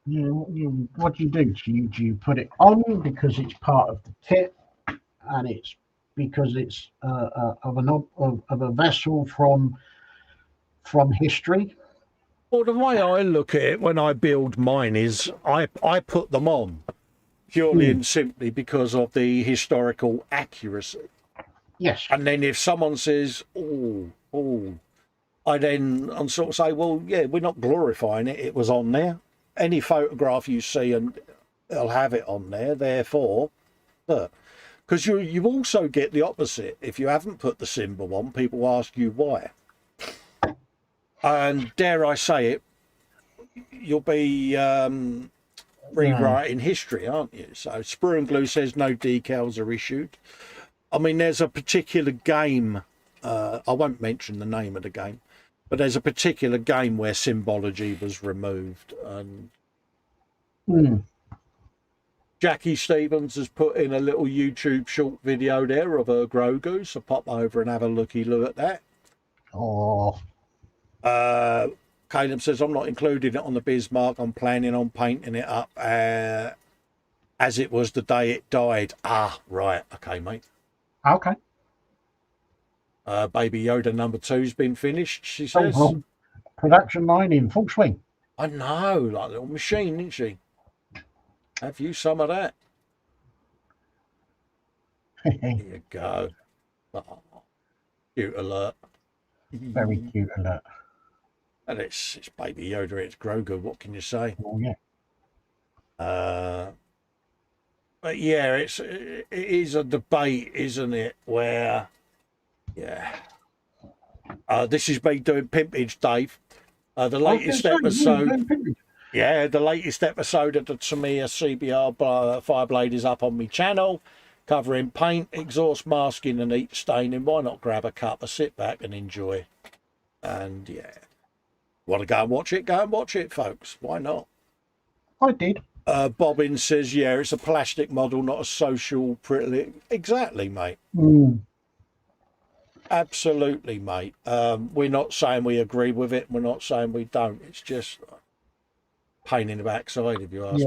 what do you do? Do you put it on because it's part of the kit, and it's because it's of a vessel from history? Well, the way I look at it when I build mine is I put them on purely Mm, and simply because of the historical accuracy. yes. And then if someone says, oh, I then and sort of say, well, yeah, we're not glorifying it. It was on there. Any photograph you see, and it'll have it on there. Therefore, look, because you also get the opposite. If you haven't put the symbol on, people ask you why. And dare I say it, you'll be Yeah. rewriting history, aren't you? So Sprue and Glue says no decals are issued. I mean, there's a particular game. I won't mention the name of the game, but there's a particular game where symbology was removed. And Mm. Jackie Stevens has put in a little YouTube short video there of a Grogu, so pop over and have a looky look at that. Oh, Caleb says, I'm not including it on the Bismarck. I'm planning on painting it up as it was the day it died. Ah, right. Okay, mate. okay. Baby Yoda number two's been finished, she So, says. production line in full swing. I know, like a little machine, isn't she? Have you some of that? Here you go. Oh, cute alert. Very cute alert. And it's Baby Yoda, it's Grogu. What can you say? Oh, yeah. But yeah, it is a debate, isn't it? Where, yeah, this is me doing pimpage, Dave. The latest episode, yeah, the latest episode of the Tamiya CBR Fireblade is up on my channel, covering paint, exhaust masking, and heat staining. Why not grab a cuppa, sit back and enjoy? And yeah, want to go and watch it? Go and watch it, folks. Why not? I did. Bobbin says, yeah, it's a plastic model, not a social pretty. Exactly, mate. Mm. Absolutely, mate. We're not saying we agree with it. We're not saying we don't. It's just pain in the backside, if you ask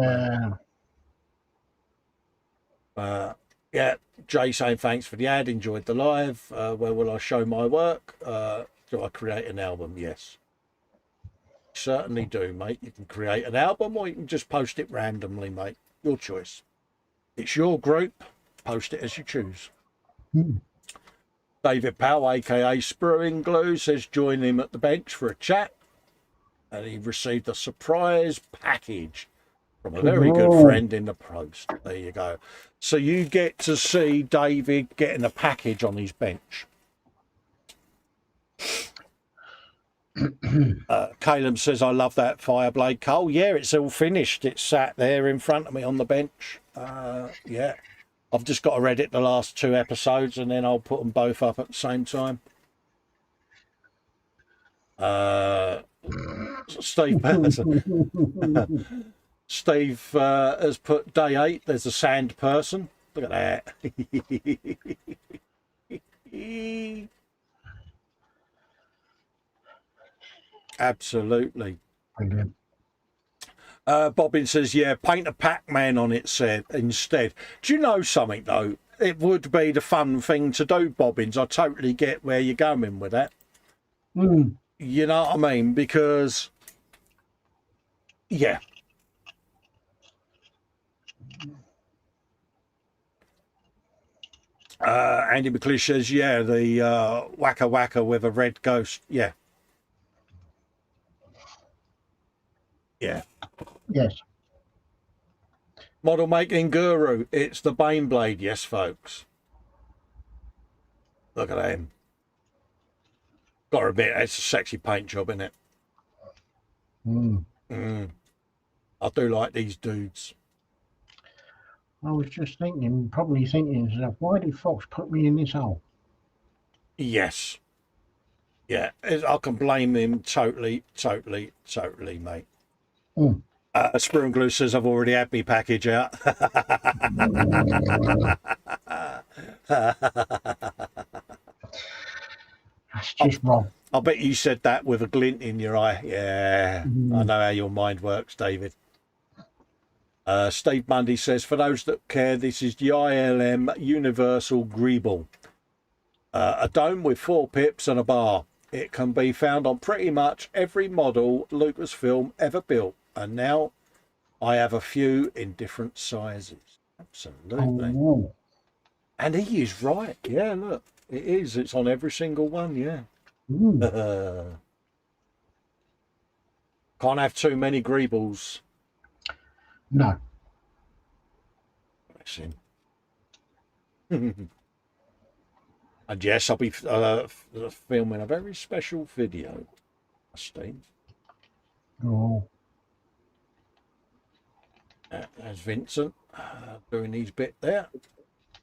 me. Yeah, Jay saying thanks for the ad. Enjoyed the live. Where will I show my work? Do I create an album? Yes. Certainly do, mate. You can create an album or you can just post it randomly, mate. Your choice. It's your group. Post it as you choose. Mm. David Powell, aka Sprewing Glue, says join him at the bench for a chat. And he received a surprise package from a very good friend in the post. There you go. So you get to see David getting a package on his bench. Caleb says, I love that Fireblade, Cole. Yeah, it's all finished. It's sat there in front of me on the bench. Yeah. I've just got to edit the last 2 episodes and then I'll put them both up at the same time. Steve Steve has put day 8. There's a sand person. Look at that. Absolutely. Brilliant. Bobbin says, yeah, paint a Pac-Man on it said instead. Do you know something, though? It would be the fun thing to do, Bobbins. I totally get where you're going with that. Mm. You know what I mean? Because, yeah. Andy McLeish says, yeah, the Waka Waka with a red ghost. Yeah. Yeah. Yes. Model making guru. It's the Baneblade. Yes, folks. Look at him. Got to admit, it's a sexy paint job, isn't it? I do like these dudes. I was just thinking, probably thinking to myself, why did Fox put me in this hole? Yes. Yeah, I can blame him totally, mate. Mm. Spoon Glue says I've already had me package out. That's just wrong. I bet you said that with a glint in your eye. Yeah, I know how your mind works, David. Steve Mundy says, for those that care, this is the ILM Universal Greeble. A dome with 4 pips and a bar. It can be found on pretty much every model Lucasfilm ever built. And now I have a few in different sizes. Absolutely. Oh. And he is right. Yeah, look, it is. It's on every single one, yeah. Can't have too many greebles. No. Bless him. And yes, I'll be filming a very special video, Steve. Oh. There's Vincent doing his bit there.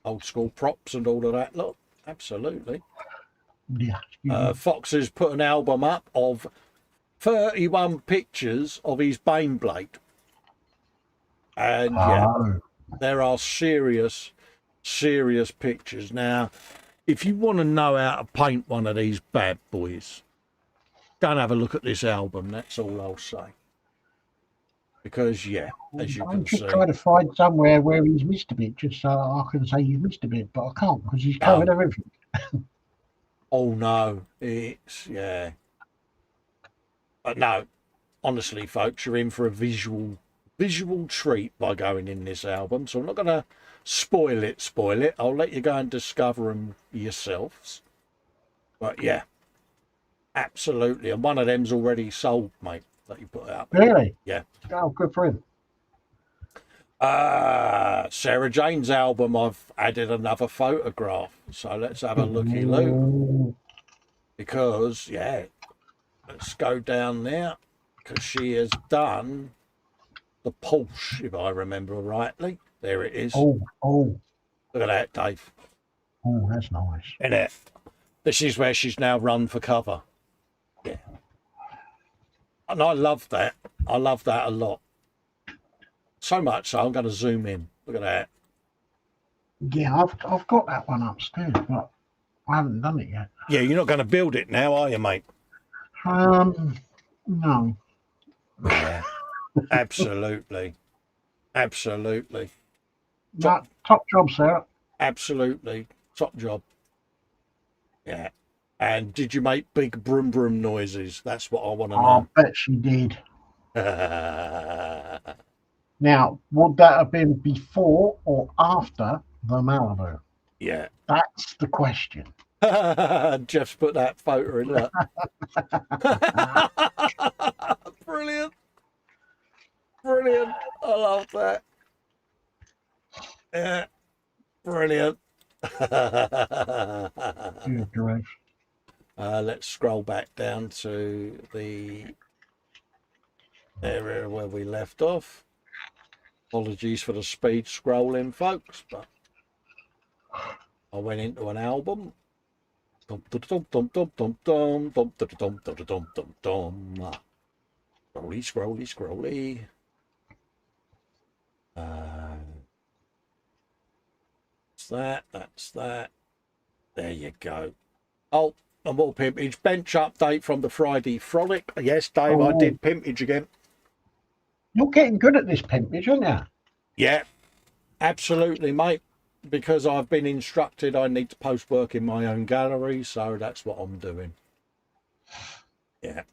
Old school props and all of that, look. Absolutely. Yeah. Fox has put an album up of 31 pictures of his Baneblade. And yeah, there are serious pictures. Now, if you want to know how to paint one of these bad boys, go and have a look at this album. That's all I'll say. Because, yeah, as you can see. I'm just trying to find somewhere where he's missed a bit, just so I can say he's missed a bit, but I can't because he's covered everything. Oh, no. It's, yeah. But no, honestly, folks, you're in for a visual treat by going in this album. So I'm not going to spoil it. I'll let you go and discover them yourselves. But, yeah, absolutely. And one of them's already sold, mate. That you put out. Really? Yeah. Oh, good for him. Sarah Jane's album, I've added another photograph. So let's have a looky-loo. Because, yeah, let's go down there. Because she has done the Porsche, if I remember rightly. There it is. Oh. Look at that, Dave. Oh, that's nice. Isn't it? This is where she's now run for cover. Yeah. And I love that. I love that a lot. So much so I'm going to zoom in. Look at that. Yeah, I've got that one upstairs, but I haven't done it yet. Yeah, you're not going to build it now, are you, mate? No. Yeah, absolutely. Top job, Sarah. Absolutely. Top job. Yeah. And did you make big brum brum noises? That's what I want to know. I bet she did. Now, would that have been before or after the Malibu? Yeah. That's the question. Jeff's put that photo in that. Brilliant. I love that. Yeah. Brilliant. Good grief. Let's scroll back down to the area where we left off. Apologies for the speed scrolling, folks, but I went into an album. Scrolly. That's that. There you go. Oh, and more pimpage. Bench update from the Friday Frolic. Yes, Dave, I did pimpage again. You're getting good at this pimpage, aren't you? Yeah, absolutely, mate. Because I've been instructed I need to post work in my own gallery, so that's what I'm doing. Yeah.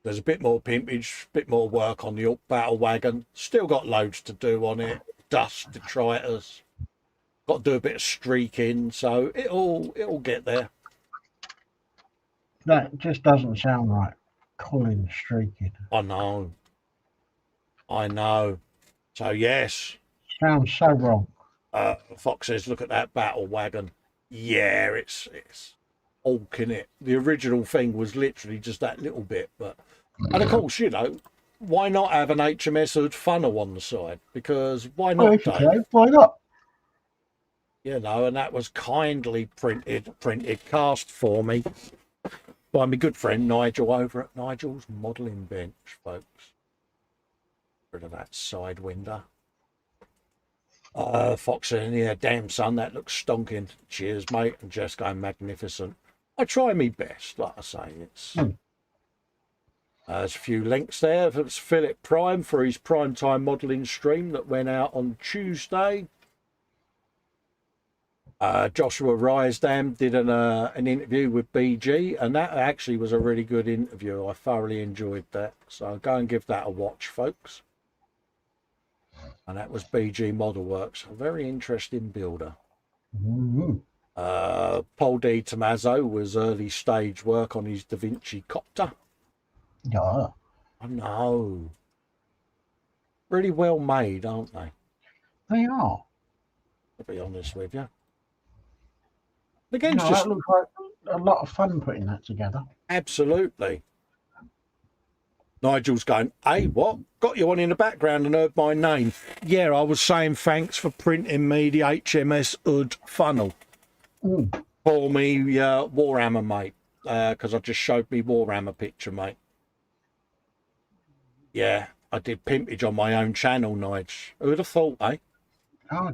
There's a bit more pimpage, bit more work on the battle wagon. Still got loads to do on it. Dust, detritus. Got to do a bit of streaking, so it'll get there. That just doesn't sound right. Colin streaking. I know. So yes. Sounds so wrong. Fox says, look at that battle wagon. Yeah, it's hulking it. The original thing was literally just that little bit, but and of course, you know, why not have an HMS Hood funnel on the side? Because why not? Okay, why not? You know, and that was kindly printed cast for me by my good friend Nigel over at Nigel's Modelling Bench, folks. Rid of that side window. Fox saying, yeah, damn son, that looks stonking. Cheers, mate, and just going magnificent. I try me best, like I say. It's there's a few links there. It's Philip Prime for his primetime modelling stream that went out on Tuesday. Joshua Rysdam did an interview with BG, and that actually was a really good interview. I thoroughly enjoyed that. So go and give that a watch, folks. And that was BG Model Works, a very interesting builder. Paul Di Tommaso was early stage work on his Da Vinci copter. Yeah. I know. Really well made, aren't they? They are. To be honest with you. Again, No, that looks like a lot of fun putting that together. Absolutely. Nigel's going, hey, what? Got you on in the background and heard my name. Yeah, I was saying thanks for printing me the HMS Hood funnel. For me, Warhammer, mate. Because I just showed me Warhammer picture, mate. Yeah, I did pimpage on my own channel, Nige. Who'd have thought, eh? Oh,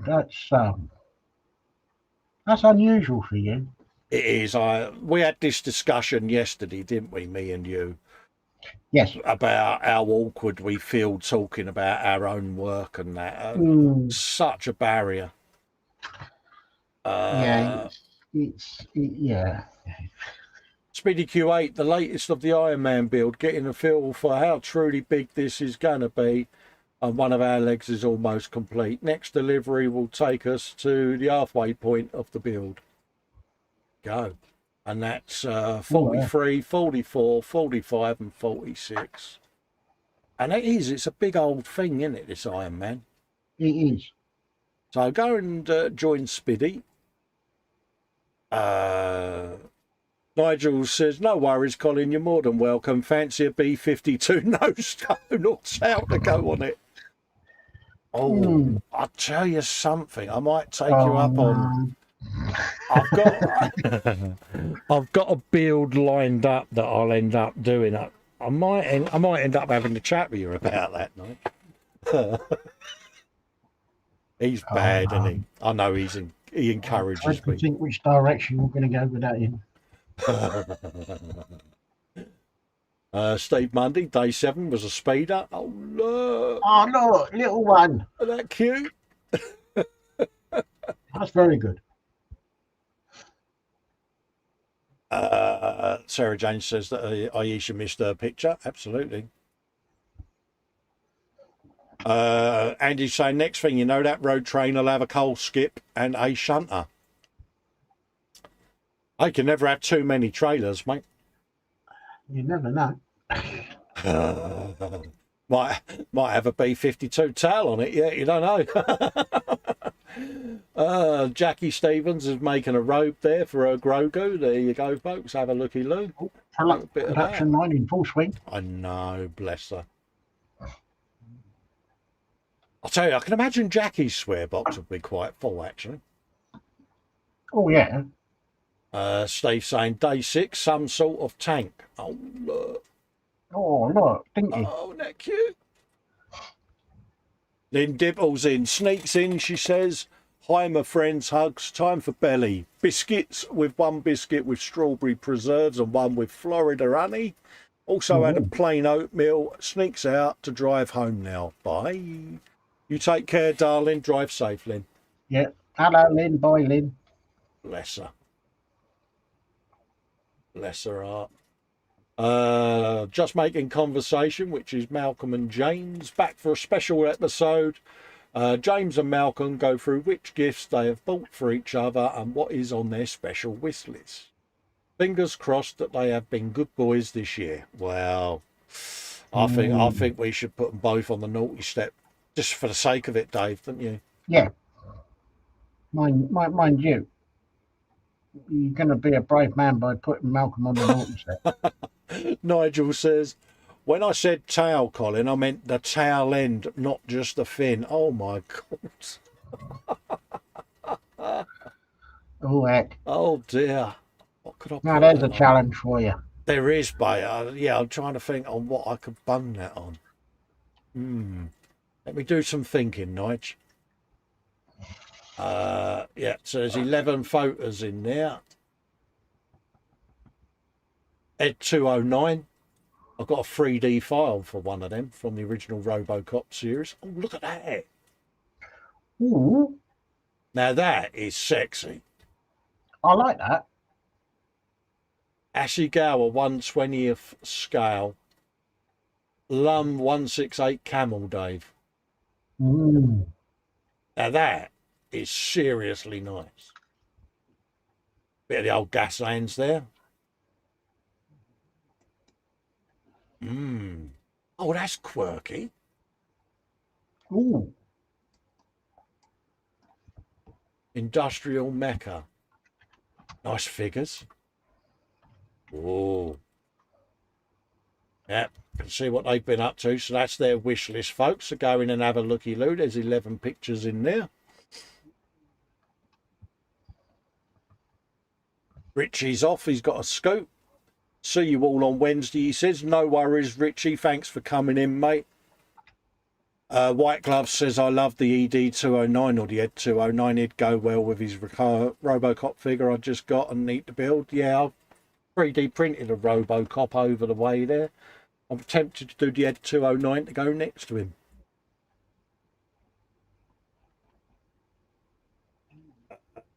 that's unusual for you. It is. We had this discussion yesterday, didn't we, me and you? Yes. About how awkward we feel talking about our own work and that. Such a barrier. Yeah. Speedy Q8, the latest of the Iron Man build, getting a feel for how truly big this is going to be. And one of our legs is almost complete. Next delivery will take us to the halfway point of the build. Go. And that's 43, 44, 45 and 46. And it's a big old thing, isn't it, this Iron Man? It is. So go and join Spiddy. Nigel says, no worries, Colin, you're more than welcome. Fancy a B-52 no stone or south to go on it. Oh, I'll tell you something. I might take you up on... I've got a build lined up that I'll end up doing. I might end up having a chat with you about that, night. He's bad, isn't he? I know he encourages me. I think which direction we're going to go with that in. Steve Mundy, day 7 was a speeder. Oh look! Oh look, little one. Isn't that cute? That's very good. Sarah Jane says that Aisha missed her picture. Absolutely. Andy's saying, next thing you know, that road train will have a coal skip and a shunter. I can never have too many trailers, mate. You never know. Might have a B-52 tail on it. Yeah, you don't know. Jackie Stevens is making a robe there for her Grogu. There you go, folks. Have a looky-loo. Production line in full swing. I know, bless her. I'll tell you, I can imagine Jackie's swear box would be quite full, actually. Oh, yeah. Steve saying, day 6, some sort of tank. Oh, look. Oh, look, didn't you? Oh, isn't that cute? Lynn Dibble's in, sneaks in, she says, hi, my friends, hugs, time for belly. Biscuits with one biscuit with strawberry preserves and one with Florida honey. Also had a plain oatmeal, sneaks out to drive home now. Bye. You take care, darling. Drive safe, Lynn. Yeah. Hello, Lynn. Bye, Lynn. Bless her. Bless her heart. Just making conversation, which is Malcolm and James, back for a special episode. James and Malcolm go through which gifts they have bought for each other and what is on their special wish list. Fingers crossed that they have been good boys this year. Well, I think we should put them both on the naughty step, just for the sake of it, Dave, don't you? Yeah. Mind you, you're going to be a brave man by putting Malcolm on the naughty step. Nigel says, when I said tail, Colin, I meant the tail end, not just the fin. Oh, my God. Oh, heck. Oh, dear. What could I put Now, there's a on? challenge for you. There is, mate. Yeah, I'm trying to think on what I could bung that on. Let me do some thinking, Nige. Yeah, so there's 11 photos in there. Ed 209. I've got a 3D file for one of them from the original RoboCop series. Oh, look at that. Ooh, Now that is sexy. I like that. Ashigawa 1/20th scale. Lum 168 camel, Dave. Mm. Now that is seriously nice. Bit of the old gas hands there. Oh, that's quirky. Ooh. Industrial Mecca. Nice figures. Oh. Yep, can see what they've been up to. So that's their wish list, folks. So go in and have a looky-loo. There's 11 pictures in there. Richie's off. He's got a scoop. See you all on Wednesday, he says. No worries, Richie. Thanks for coming in, mate. White Glove says, I love the ED209 or the Ed 209. He'd go well with his RoboCop figure I just got and need to build. Yeah, I've 3D printed a RoboCop over the way there. I'm tempted to do the Ed 209 to go next to him.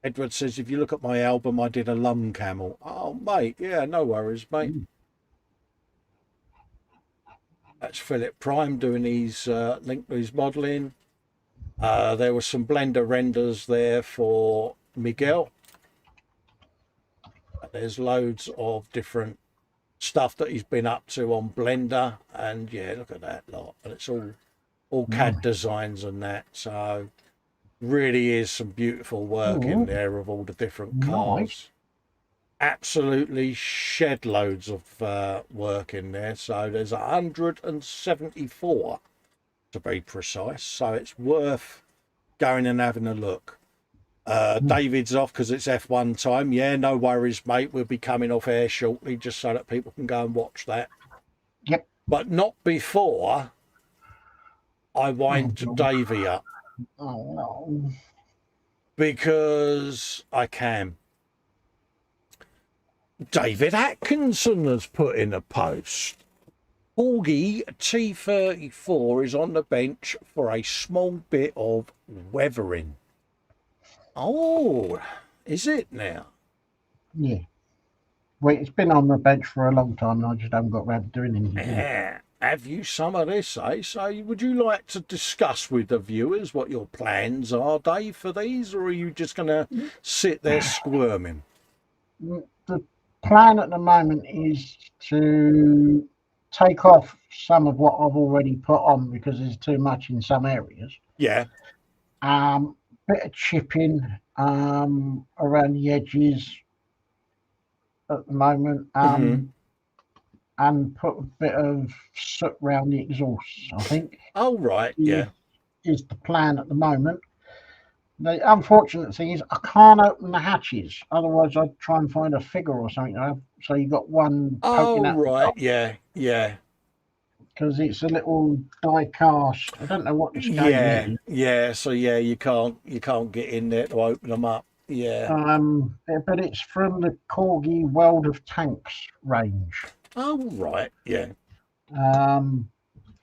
Edward says, if you look at my album, I did a Lum camel. Oh, mate, yeah, no worries, mate. That's Philip Prime doing his link to his modelling. There were some Blender renders there for Miguel. There's loads of different stuff that he's been up to on Blender, and yeah, look at that lot. And it's all CAD designs and that. So really is some beautiful work in there of all the different cars. Nice. Absolutely shed loads of work in there. So there's 174 to be precise. So it's worth going and having a look. David's off because it's F1 time. Yeah, no worries, mate. We'll be coming off air shortly just so that people can go and watch that. Yep. But not before I wind Davey up. Oh, no. Because I can. David Atkinson has put in a post. Augie T34 is on the bench for a small bit of weathering. Oh, is it now? Yeah. Well, it's been on the bench for a long time and I just haven't got around to doing anything. Yeah. Have you some of this, eh? So would you like to discuss with the viewers what your plans are, Dave, for these? Or are you just going to sit there squirming? The plan at the moment is to take off some of what I've already put on because there's too much in some areas. Yeah. Bit of chipping around the edges at the moment, and put a bit of soot around the exhausts, I think. Oh, right, yeah. Is the plan at the moment. The unfortunate thing is I can't open the hatches, otherwise I'd try and find a figure or something. So you got one poking out. Oh, right, yeah. Because it's a little die cast. I don't know what the scale is. Yeah. So yeah, you can't get in there to open them up. Yeah. But it's from the Corgi World of Tanks range. Oh right, yeah.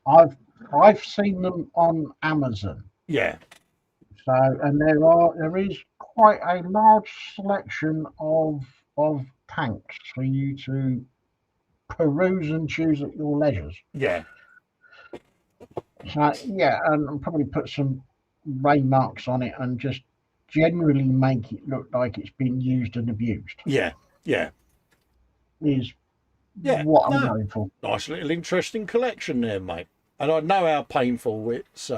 I've seen them on Amazon. Yeah. So and there is quite a large selection of tanks for you to peruse and choose at your leisures. Yeah. So yeah, and I'll probably put some rain marks on it and just generally make it look like it's been used and abused. Yeah. Is what I'm going for. Nice little interesting collection there, mate. And I know how painful it's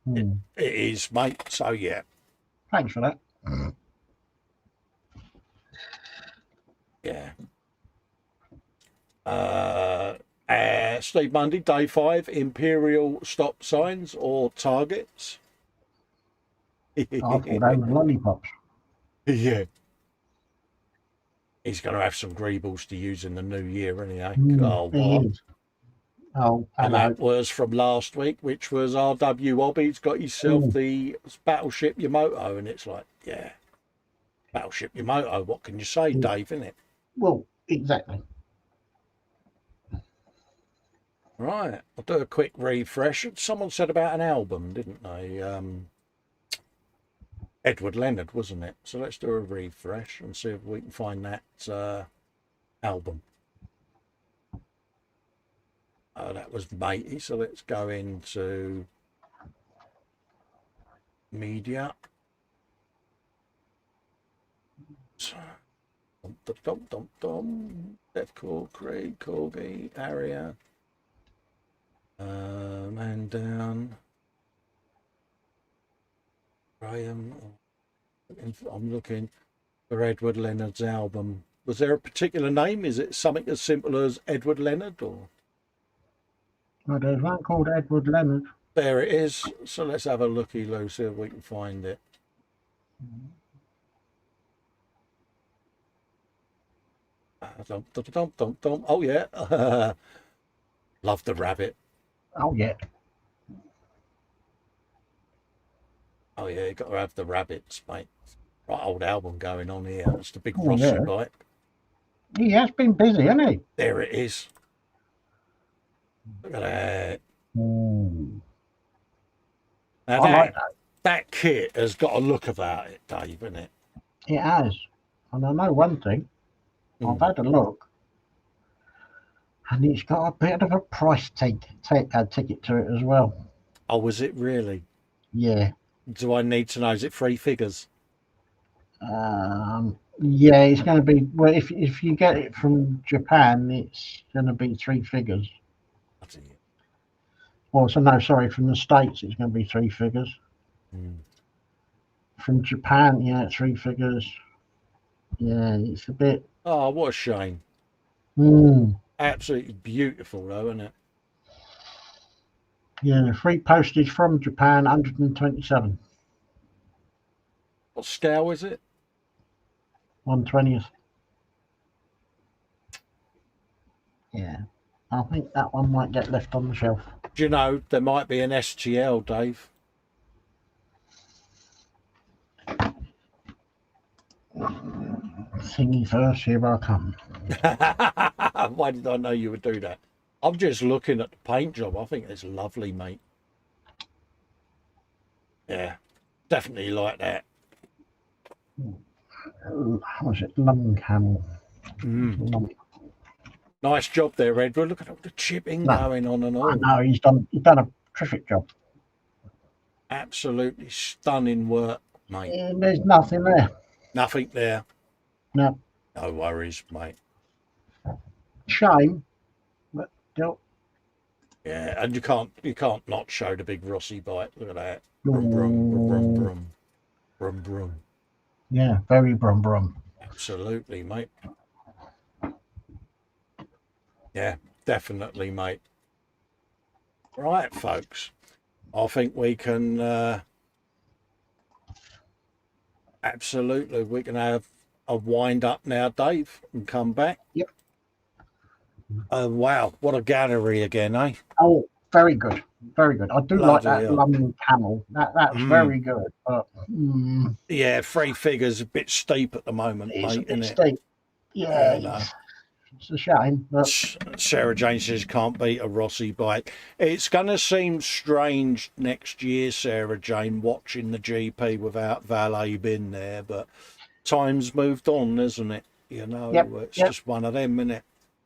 it is, mate. So yeah. Thanks for that. Yeah. Steve Mundy, day 5, Imperial stop signs or targets. I thought they were lollipops. Yeah. He's going to have some greebles to use in the new year, anyway. Oh, He what? is. Oh, And hello. that was from last week, which was RW Hobby's got yourself the Battleship Yamato, and it's like, yeah, Battleship Yamato. What can you say, Dave? Isn't it? Well, exactly. Right. I'll do a quick refresh. Someone said about an album, didn't they? Edward Leonard, wasn't it? So let's do a refresh and see if we can find that album. Oh, that was matey. So let's go into media. Deathcore, Craig, Corgi, Aria, Man Down, Graham. I'm looking for Edward Leonard's album. Was there a particular name? Is it something as simple as Edward Leonard, or? Well, there's one called Edward Leonard. There it is. So let's have a looky, Lou, see if we can find it. Oh yeah. Love the rabbit. Oh, yeah. Oh yeah, you got to have the rabbits, mate. Right, old album going on here. It's the big Oh, Rossi yeah. bike. He has been busy, hasn't he? There it is. Look at that. Now, Now I like that. that kit has got a look about it, Dave, isn't it? It has. And I know one thing. I've had a look. And it's got a bit of a price ticket to it as well. Oh, was it really? Yeah. Do I need to know? Is it 3 figures? Yeah, it's going to be. Well, if you get it from Japan, it's going to be 3 figures. Well, so no, sorry, from the States, it's going to be 3 figures. From Japan, yeah, 3 figures. Yeah, it's a bit. Oh, what a shame. Absolutely beautiful, though, isn't it? Yeah, free postage from Japan, 127. What scale is it? 1/20th. Yeah, I think that one might get left on the shelf. Do you know there might be an STL, Dave? Thingy first, here I come. Why did I know you would do that? I'm just looking at the paint job. I think it's lovely, mate. Yeah, definitely like that. Was it lung camel? Nice job there, Edward. Look at all the chipping going on and all. I know, he's done a terrific job. Absolutely stunning work, mate. Yeah, there's nothing there. Nothing there. No. No worries, mate. Shame, but still. Yeah, and you can't not show the big Rossi bike. Look at that. Brum brum brum brum brum brum brum. Yeah, very brum brum. Absolutely, mate. Yeah, definitely, mate. Right, folks. I think we can absolutely we can have a wind up now, Dave, and come back. Yep. Wow, what a gallery again, eh? Oh, very good, very good. I do like that hell. London camel. That's very good. But yeah, 3 figures a bit steep at the moment, it's mate, a bit isn't steep. it? Yeah, No. it's a shame. But Sarah Jane says can't beat a Rossi bike. It's going to seem strange next year, Sarah Jane, watching the GP without Valet bin there, but time's moved on, isn't it? You know, it's just one of them, isn't it?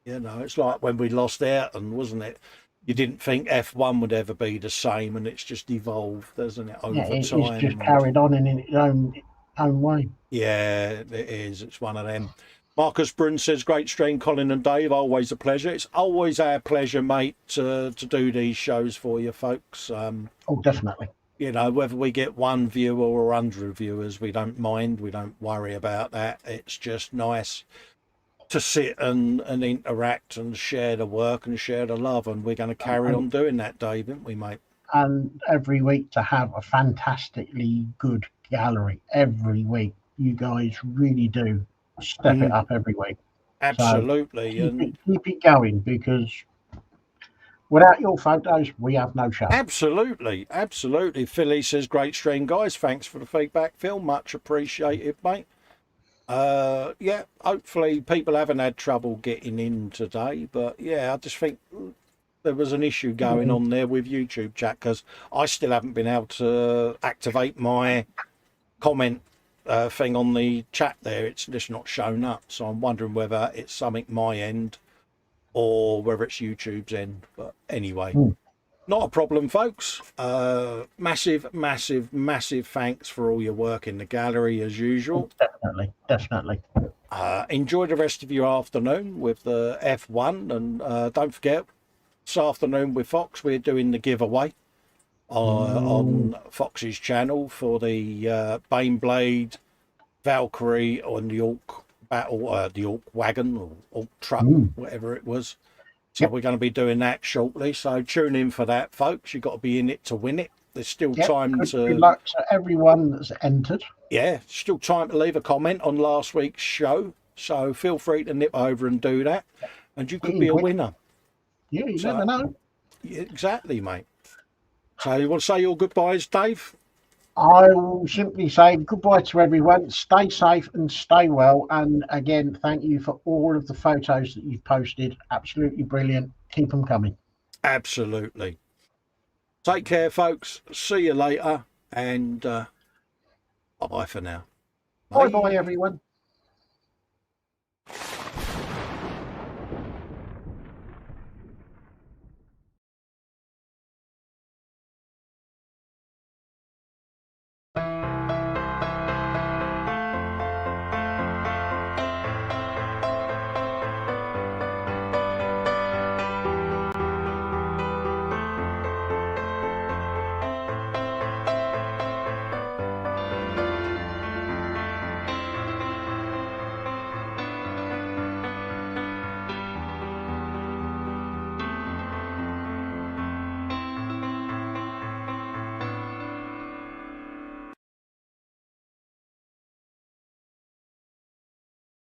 You know, it's like when we lost Ayrton, wasn't it? You didn't think F1 would ever be the same, and it's just evolved, hasn't it, over time? It's just carried on in its own way. Yeah, it is. It's one of them. Marcus Brun says, great stream, Colin and Dave. Always a pleasure. It's always our pleasure, mate, to do these shows for you folks. Oh, definitely. You know, whether we get 1 viewer or 100 viewers, we don't mind. We don't worry about that. It's just nice to sit and interact and share the work and share the love. And we're going to carry on doing that, Dave, aren't we, mate? And every week to have a fantastically good gallery. Every week. You guys really do step it up every week. Absolutely. So And keep it going, because without your photos, we have no show. absolutely, absolutely. Philly says, great stream, guys. Thanks for the feedback, Phil. Much appreciated, mate. Yeah, hopefully people haven't had trouble getting in today, but yeah, I just think there was an issue going on there with YouTube chat, because I still haven't been able to activate my comment thing on the chat there. It's just not shown up, so I'm wondering whether it's something my end or whether it's YouTube's end. But anyway, not a problem, folks. Massive, massive, massive thanks for all your work in the gallery as usual. Definitely. Enjoy the rest of your afternoon with the F1, and don't forget, this afternoon with Fox, we're doing the giveaway on Fox's channel for the Baneblade Valkyrie on the Orc battle, the Orc wagon or Orc truck, whatever it was. So we're going to be doing that shortly. So tune in for that, folks. You've got to be in it to win it. There's still time to. Good luck to everyone that's entered. Yeah, still time to leave a comment on last week's show. So feel free to nip over and do that, and you could be a winner. Yeah, you never know. Exactly, mate. So you want to say your goodbyes, Dave? I will simply say goodbye to everyone. Stay safe and stay well. And again, thank you for all of the photos that you've posted. Absolutely brilliant. Keep them coming. Absolutely. Take care, folks. See you later. And bye-bye for now. Bye-bye, everyone.